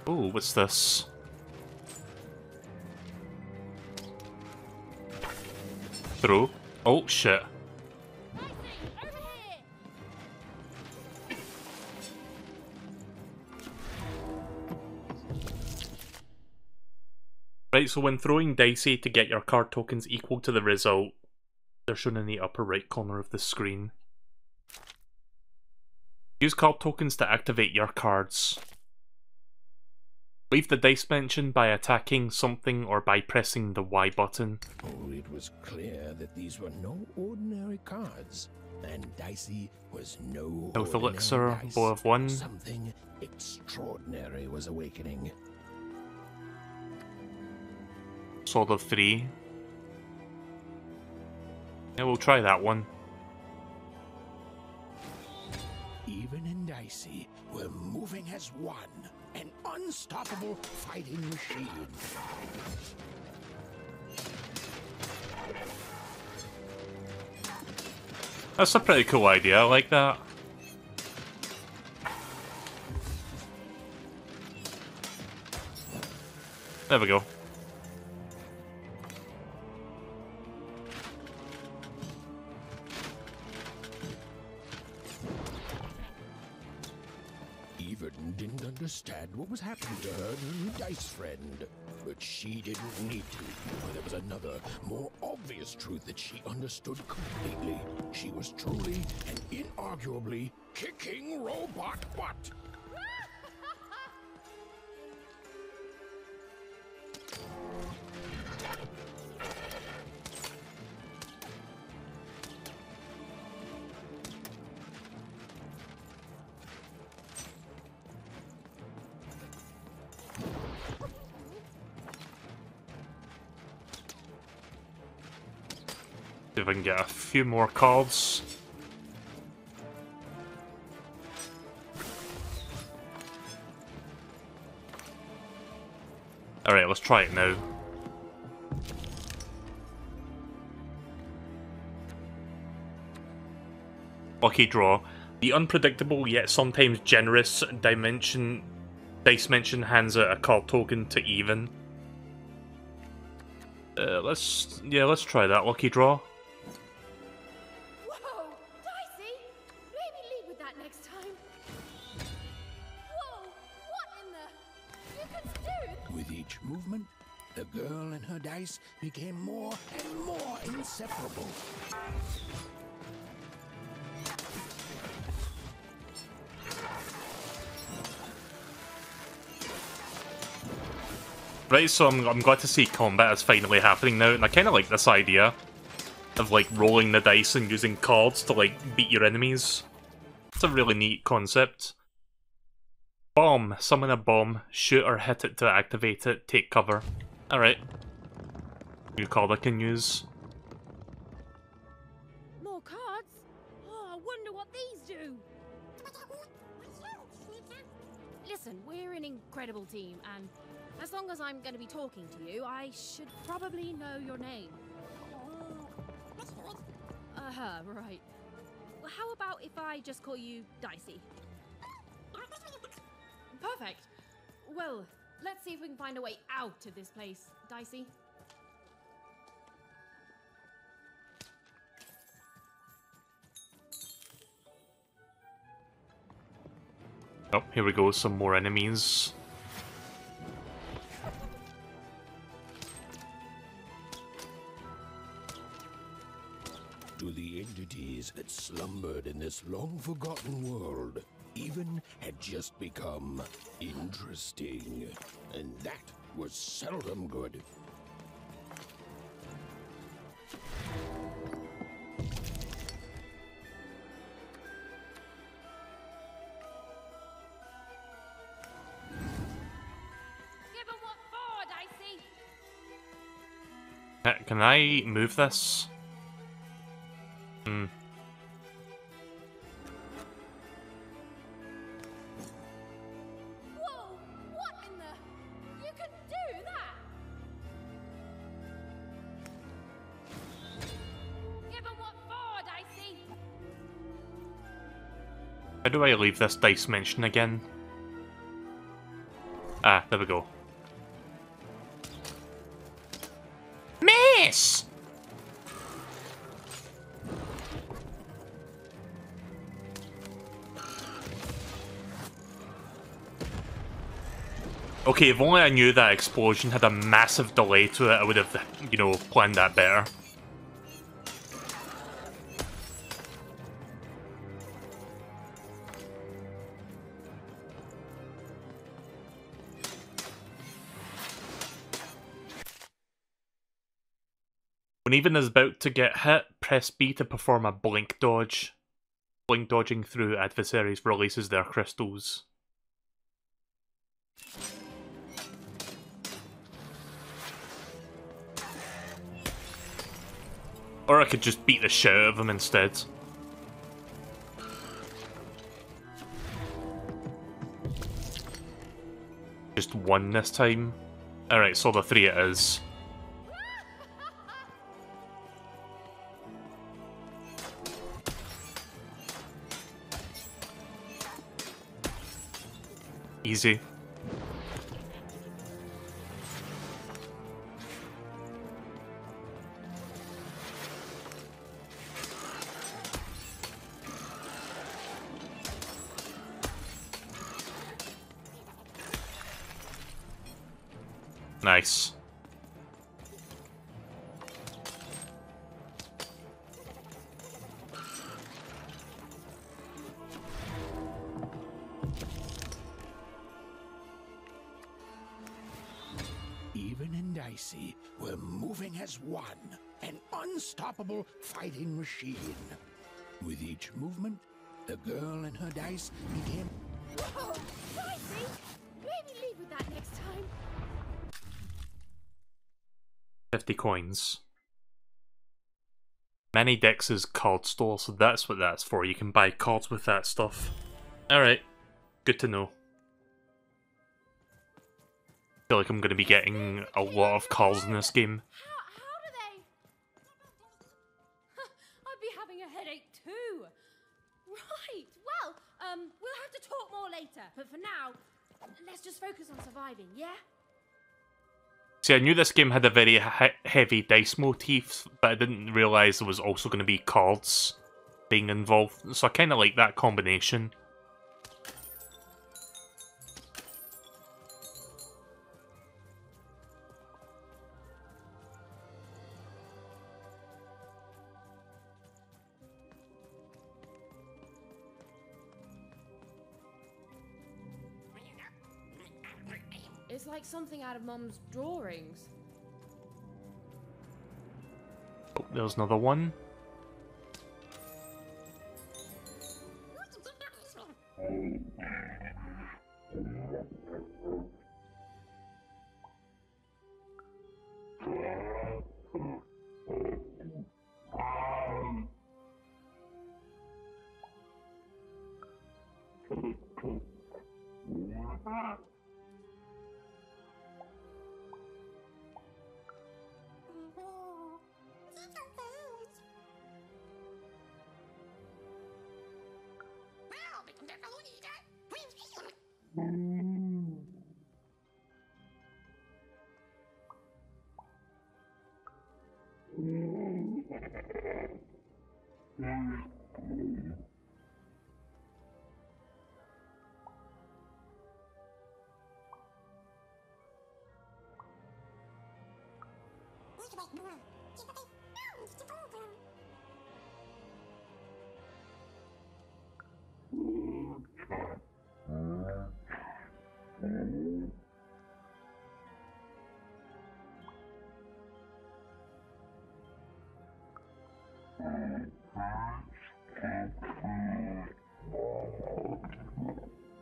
Ooh, what's this? Throw. Oh, shit. Right, so when throwing dicey to get your card tokens equal to the result, they're shown in the upper right corner of the screen. Use card tokens to activate your cards. Leave the dice mention by attacking something or by pressing the Y button. Oh, it was clear that these were no ordinary cards, and Dicey was no Health ordinary elixir, dice. bow of 1. Something extraordinary was awakening. Sword of 3. Yeah, we'll try that one. Even and Dicey were moving as one, an unstoppable fighting machine. That's a pretty cool idea, I like that. There we go. Even didn't understand what was happening to her new dice friend. But she didn't need to, for there was another, more obvious truth that she understood completely. She was truly and inarguably kicking robot butt. See if I can get a few more cards. Alright, let's try it now. Lucky draw. The unpredictable yet sometimes generous dice mention hands out a card token to even. Let's try that lucky draw. Whoa, Dicey! Maybe lead with that next time. Whoa, what in the... You could do... With each movement, the girl and her dice became more and more inseparable. Right, so I'm glad to see combat is finally happening now, and I kind of like this idea of like rolling the dice and using cards to like beat your enemies. It's a really neat concept. Bomb. Summon a bomb. Shoot or hit it to activate it. Take cover. Alright. New card I can use. More cards? Oh, I wonder what these do. Listen, we're an incredible team, and as long as I'm going to be talking to you, I should probably know your name. Right. Well, how about if I just call you Dicey? Perfect. Well, let's see if we can find a way out of this place, Dicey. Oh, here we go, some more enemies. To the entities that slumbered in this long-forgotten world, even had just become interesting. And that was seldom good. Give 'em what for, Dicey! Can I move this? Whoa! What in the... You can do that? Give 'em what for, Dicey! How do I leave this dice mention again? Ah, there we go. Miss! Okay, if only I knew that explosion had a massive delay to it, I would have, you know, planned that better. When even is about to get hit, press B to perform a blink dodge. Blink dodging through adversaries releases their crystals. Or I could just beat the shit out of them instead. Just one this time. Alright, so the 3 it is. Easy. Nice. Even in Dicey, we're moving as one, an unstoppable fighting machine. With each movement, the girl and her dice became... Whoa! Dicey! Maybe leave with that next time. 50 coins. Many Dex's card store, so that's what that's for. You can buy cards with that stuff. Alright. Good to know. I feel like I'm going to be getting a lot of cards in this game. How do they... I'd be having a headache too. Right, well, we'll have to talk more later. But for now, let's just focus on surviving, yeah? See, I knew this game had a very heavy dice motif, but I didn't realise there was also going to be cards being involved, so I kind of like that combination. It's It's like something out of Mum's drawings. Oh, there's another one.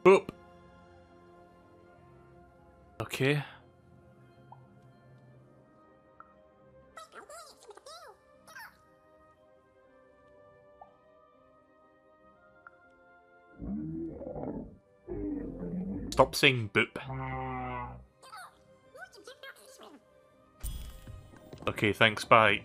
Boop. Okay. Stop saying boop. Okay, thanks, bye.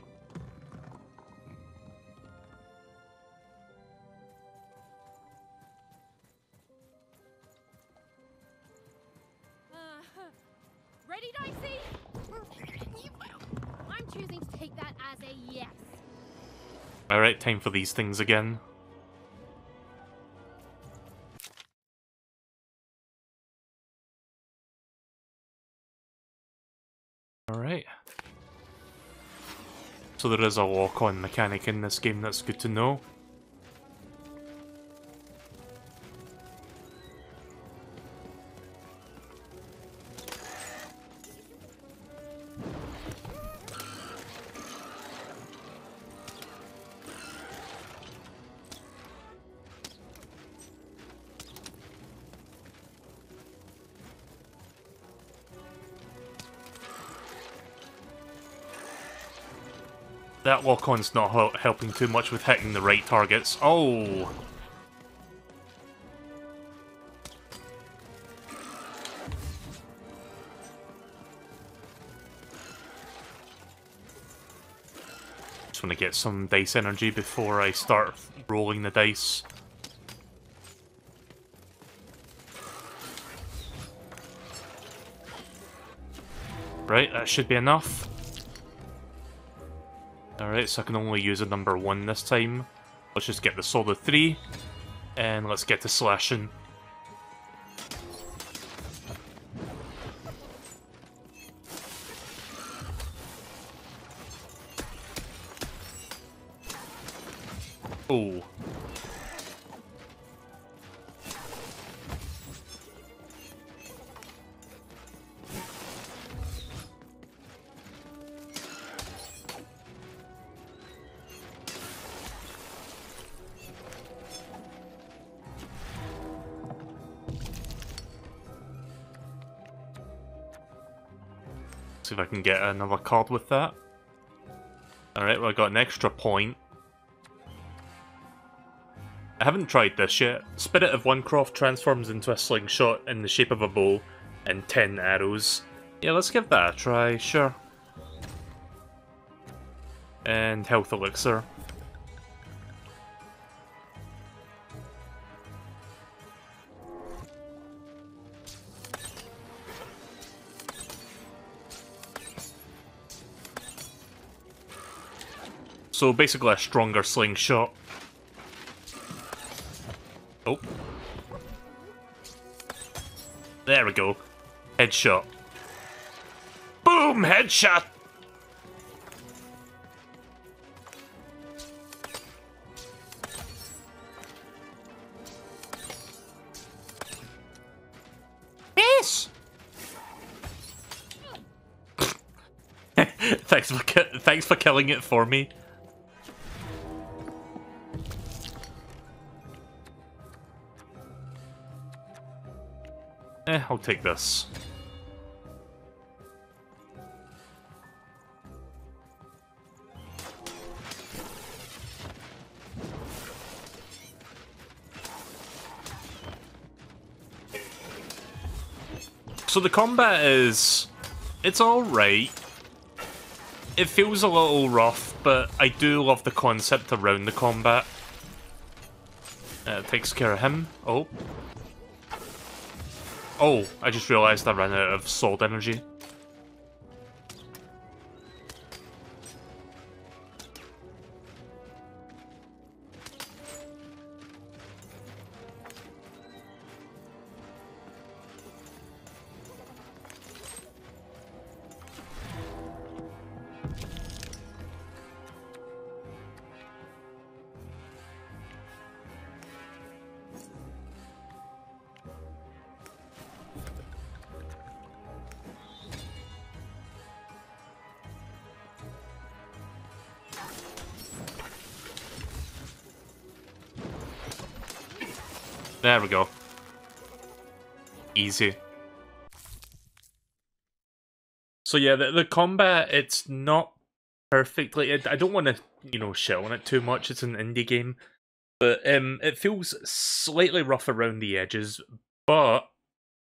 Ready, Dicey? I'm choosing to take that as a yes. Alright, time for these things again. Alright. So there is a lock-on mechanic in this game, that's good to know. That lock-on's not helping too much with hitting the right targets. Oh! Just want to get some dice energy before I start rolling the dice. Right, that should be enough. Alright, so I can only use a number 1 this time. Let's just get the solid 3, and let's get to slashing. Oh. See if I can get another card with that. Alright, well I got an extra point. I haven't tried this yet. Spirit of Oncroft transforms into a slingshot in the shape of a bow and 10 arrows. Yeah, let's give that a try, sure. And health elixir. So basically a stronger slingshot. Oh. There we go. Headshot. Boom! Headshot! Yes! Thanks for killing it for me. I'll take this. So the combat is... it's alright. It feels a little rough, but I do love the concept around the combat. It takes care of him. Oh. Oh, I just realised I ran out of sword energy. There we go. Easy. So yeah, the combat, it's not perfectly... I don't want to, you know, shit on it too much. It's an indie game. But it feels slightly rough around the edges. But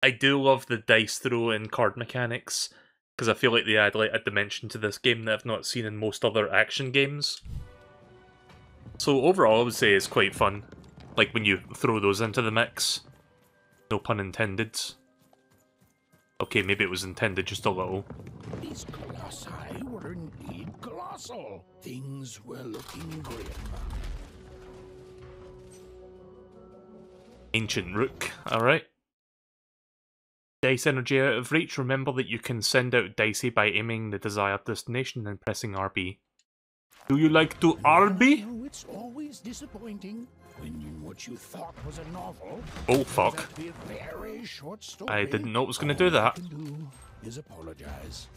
I do love the dice throw and card mechanics. Because I feel like they add like a dimension to this game that I've not seen in most other action games. So overall, I would say it's quite fun. Like when you throw those into the mix. No pun intended. Okay, maybe it was intended just a little. These colossi were indeed colossal. Things were looking grim. Ancient Rook, alright. Dice energy out of reach. Remember that you can send out dicey by aiming the desired destination and pressing RB. Do you like to RB? No, it's always disappointing when what you thought was a novel. Oh fuck. To be a very short story. I didn't know it was going to do that. All you can do is apologize.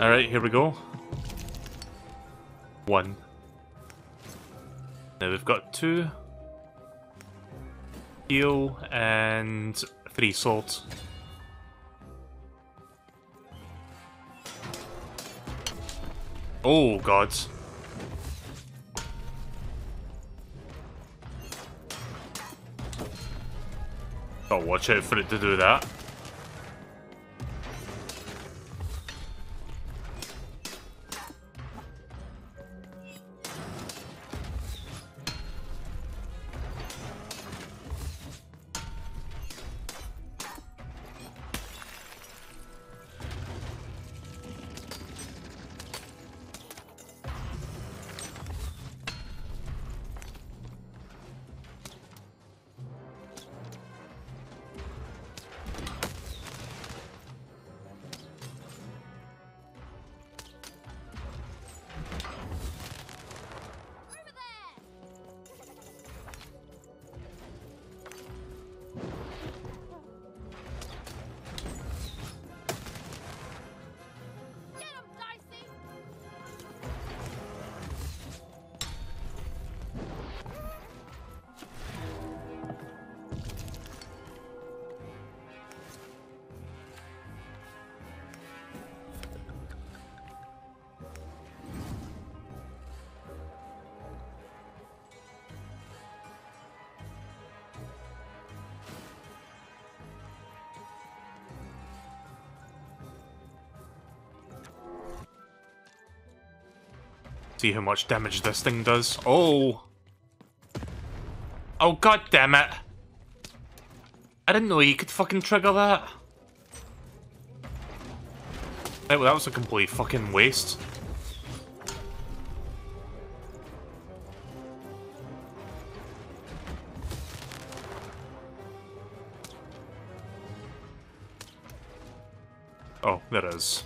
Alright, here we go. 1. Now we've got 2. Heal and 3 swords. Oh god. Gotta watch out for it to do that. See how much damage this thing does. Oh! Oh, god damn it! I didn't know you could fucking trigger that. Right, well, that was a complete fucking waste. Oh, there is.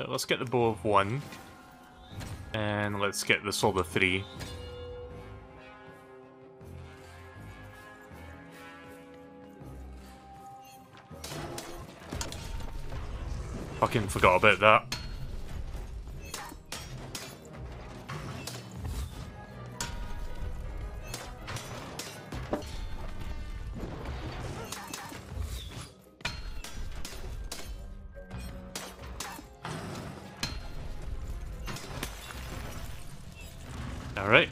Let's get the bow of 1. And let's get the sword of 3. Fucking forgot about that. Alright.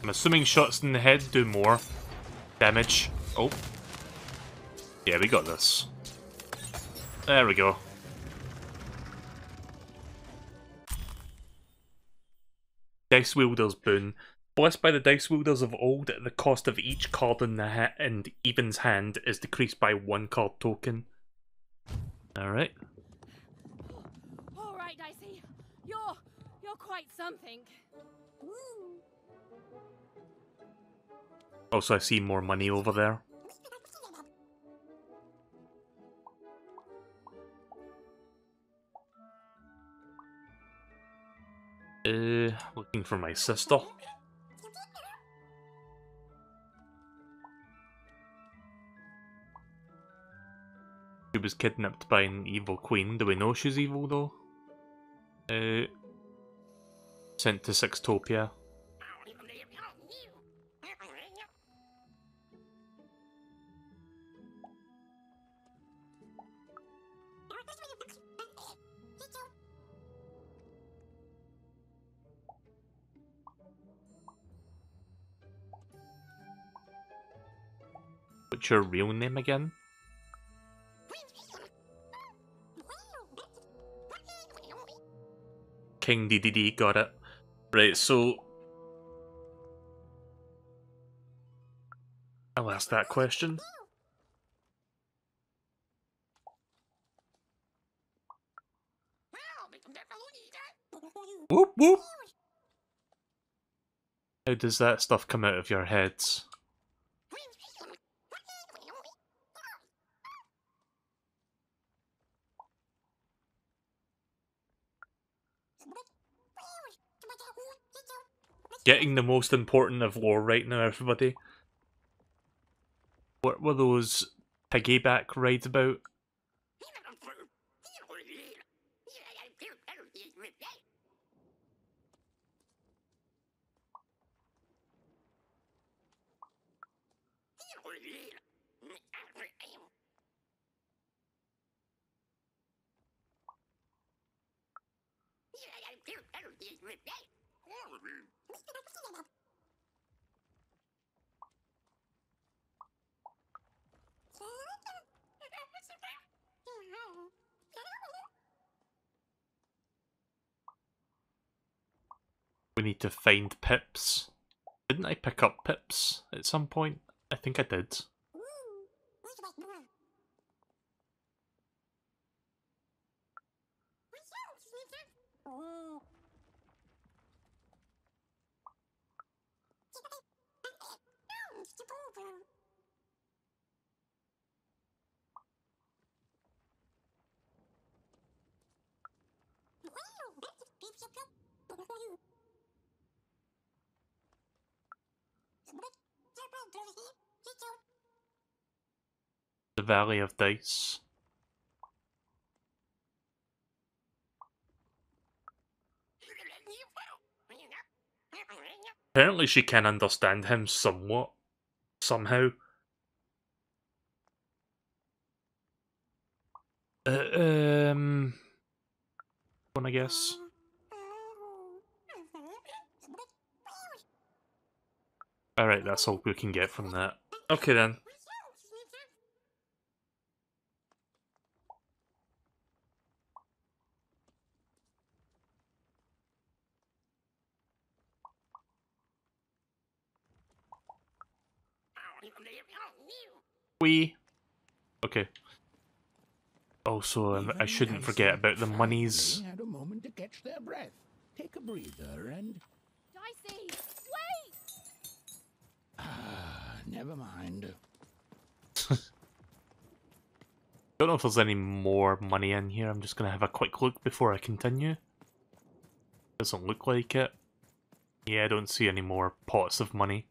I'm assuming shots in the head do more damage. Oh. Yeah, we got this. There we go. Dice Wielder's Boon. Blessed by the Dice Wielders of old, the cost of each card in the Even's hand is decreased by 1 card token. Alright. Alright, Dicey. You're quite something. Also, I see more money over there. Looking for my sister. She was kidnapped by an evil queen. Do we know she's evil, though? Sent to Sextopia. What's your real name again? King DDD, got it. Right, so... I'll ask that question. Whoop whoop! How does that stuff come out of your heads? Getting the most important of lore right now, everybody. What were those piggyback rides about? We need to find Pips. Didn't I pick up Pips at some point? I think I did. The Valley of Dice. Apparently she can understand him somewhat. Somehow. One, I guess. Alright, that's all we can get from that. Okay then. Okay. Also, I shouldn't forget about the monies. Had a moment to catch their breath. Take a breather and... Dicey, wait! Never mind. Don't know if there's any more money in here. I'm just gonna have a quick look before I continue. Doesn't look like it. Yeah, I don't see any more pots of money.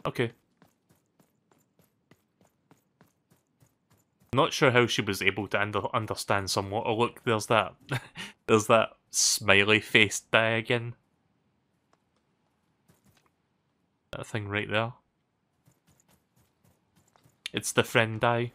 Okay. Not sure how she was able to understand somewhat. Oh look, there's that. There's that smiley face die again. That thing right there. It's the friend die.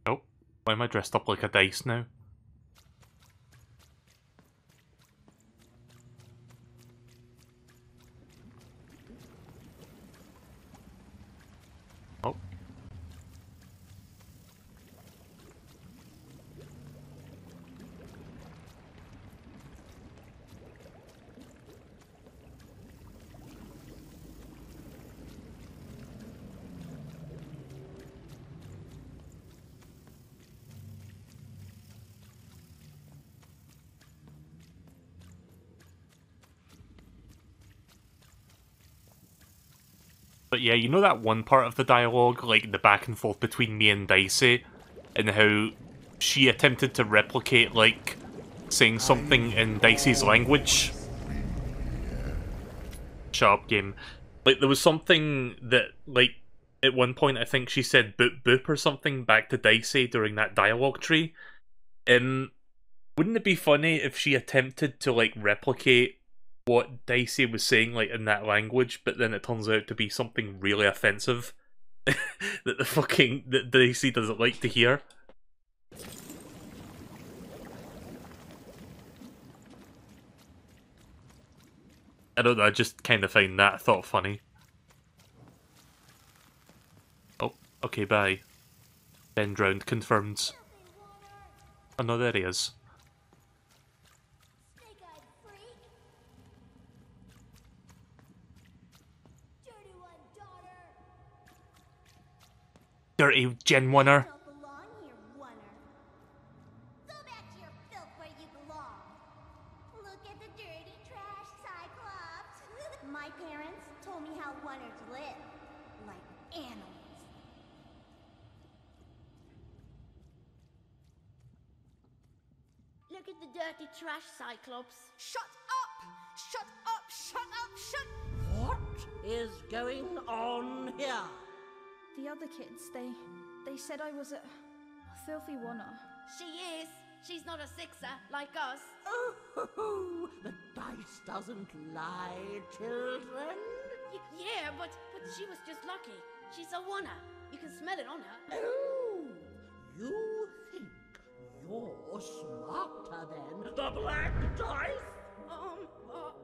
Oh, why am I dressed up like a dice now? Oh. But yeah, you know that one part of the dialogue, like the back and forth between me and Dicey, and how she attempted to replicate, like, saying something in Dicey's language? Shut up, game. Like, there was something that, like, at one point I think she said boop boop or something back to Dicey during that dialogue tree. Wouldn't it be funny if she attempted to, like, replicate what Dicey was saying, like, in that language, but then it turns out to be something really offensive that Dicey doesn't like to hear? I don't know, I just kind of find that thought funny. Oh, okay, bye. Ben drowned confirmed. Oh no, there he is. Dirty Gen 1er. My parents told me how oneers live, like animals. Look at the dirty trash, Cyclops. Shut up! Shut up! Shut up! Shut... What is going on here? The other kids, they said I was a filthy oner. She is. She's not a sixer like us. Oh, the dice doesn't lie, children. Yeah, but she was just lucky. She's a oner. You can smell it on her. Oh, you think you're smarter than the black dice?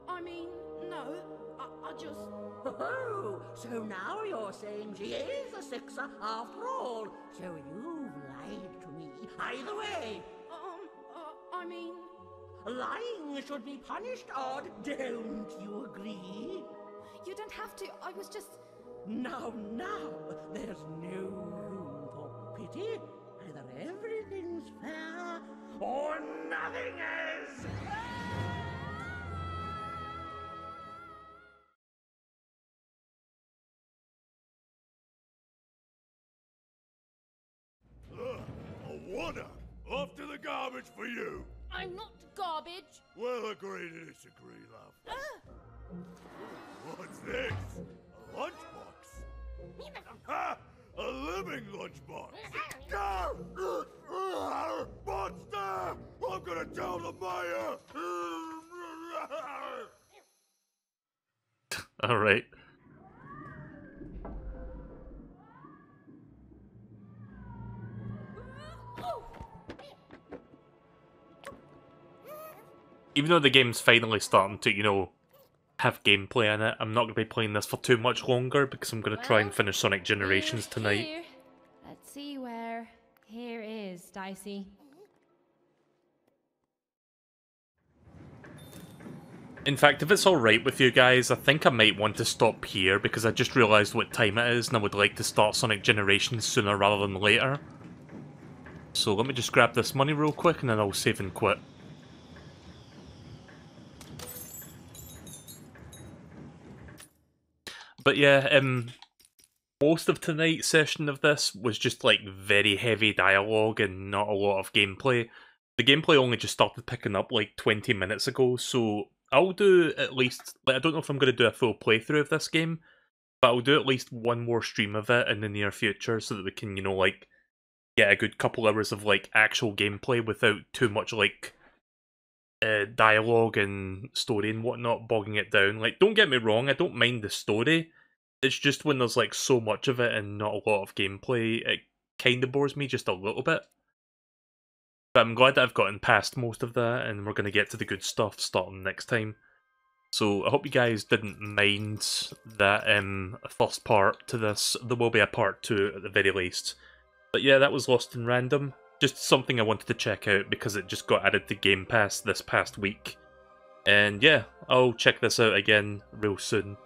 I mean, no. I just... Oh, so now you're saying she is a sixer after all. So you've lied to me. Either way. I mean... Lying should be punished, Odd. Don't you agree? You don't have to. I was just... Now, there's no room for pity. Either everything's fair or nothing is. A wanna. Off to the garbage for you. I'm not garbage. We'll agree to disagree, love. What's this? A lunchbox? Ha! A living lunchbox! Monster! I'm gonna tell the mayor! Alright. Even though the game's finally starting to, you know, have gameplay in it, I'm not going to be playing this for too much longer because I'm going to try and finish Sonic Generations tonight. Here. Let's see where here is, Dicey. In fact, if it's alright with you guys, I think I might want to stop here because I just realised what time it is and I would like to start Sonic Generations sooner rather than later. So let me just grab this money real quick and then I'll save and quit. But yeah, most of tonight's session of this was just like very heavy dialogue and not a lot of gameplay. The gameplay only just started picking up like 20 minutes ago, so I'll do at least, like, I don't know if I'm going to do a full playthrough of this game, but I'll do at least one more stream of it in the near future so that we can, you know, like, get a good couple hours of like actual gameplay without too much like dialogue and story and whatnot bogging it down. Like, don't get me wrong, I don't mind the story. It's just when there's like so much of it and not a lot of gameplay, it kind of bores me just a little bit. But I'm glad that I've gotten past most of that and we're going to get to the good stuff starting next time. So I hope you guys didn't mind that first part to this. There will be a part 2 at the very least. But yeah, that was Lost in Random. Just something I wanted to check out because it just got added to Game Pass this past week. And yeah, I'll check this out again real soon.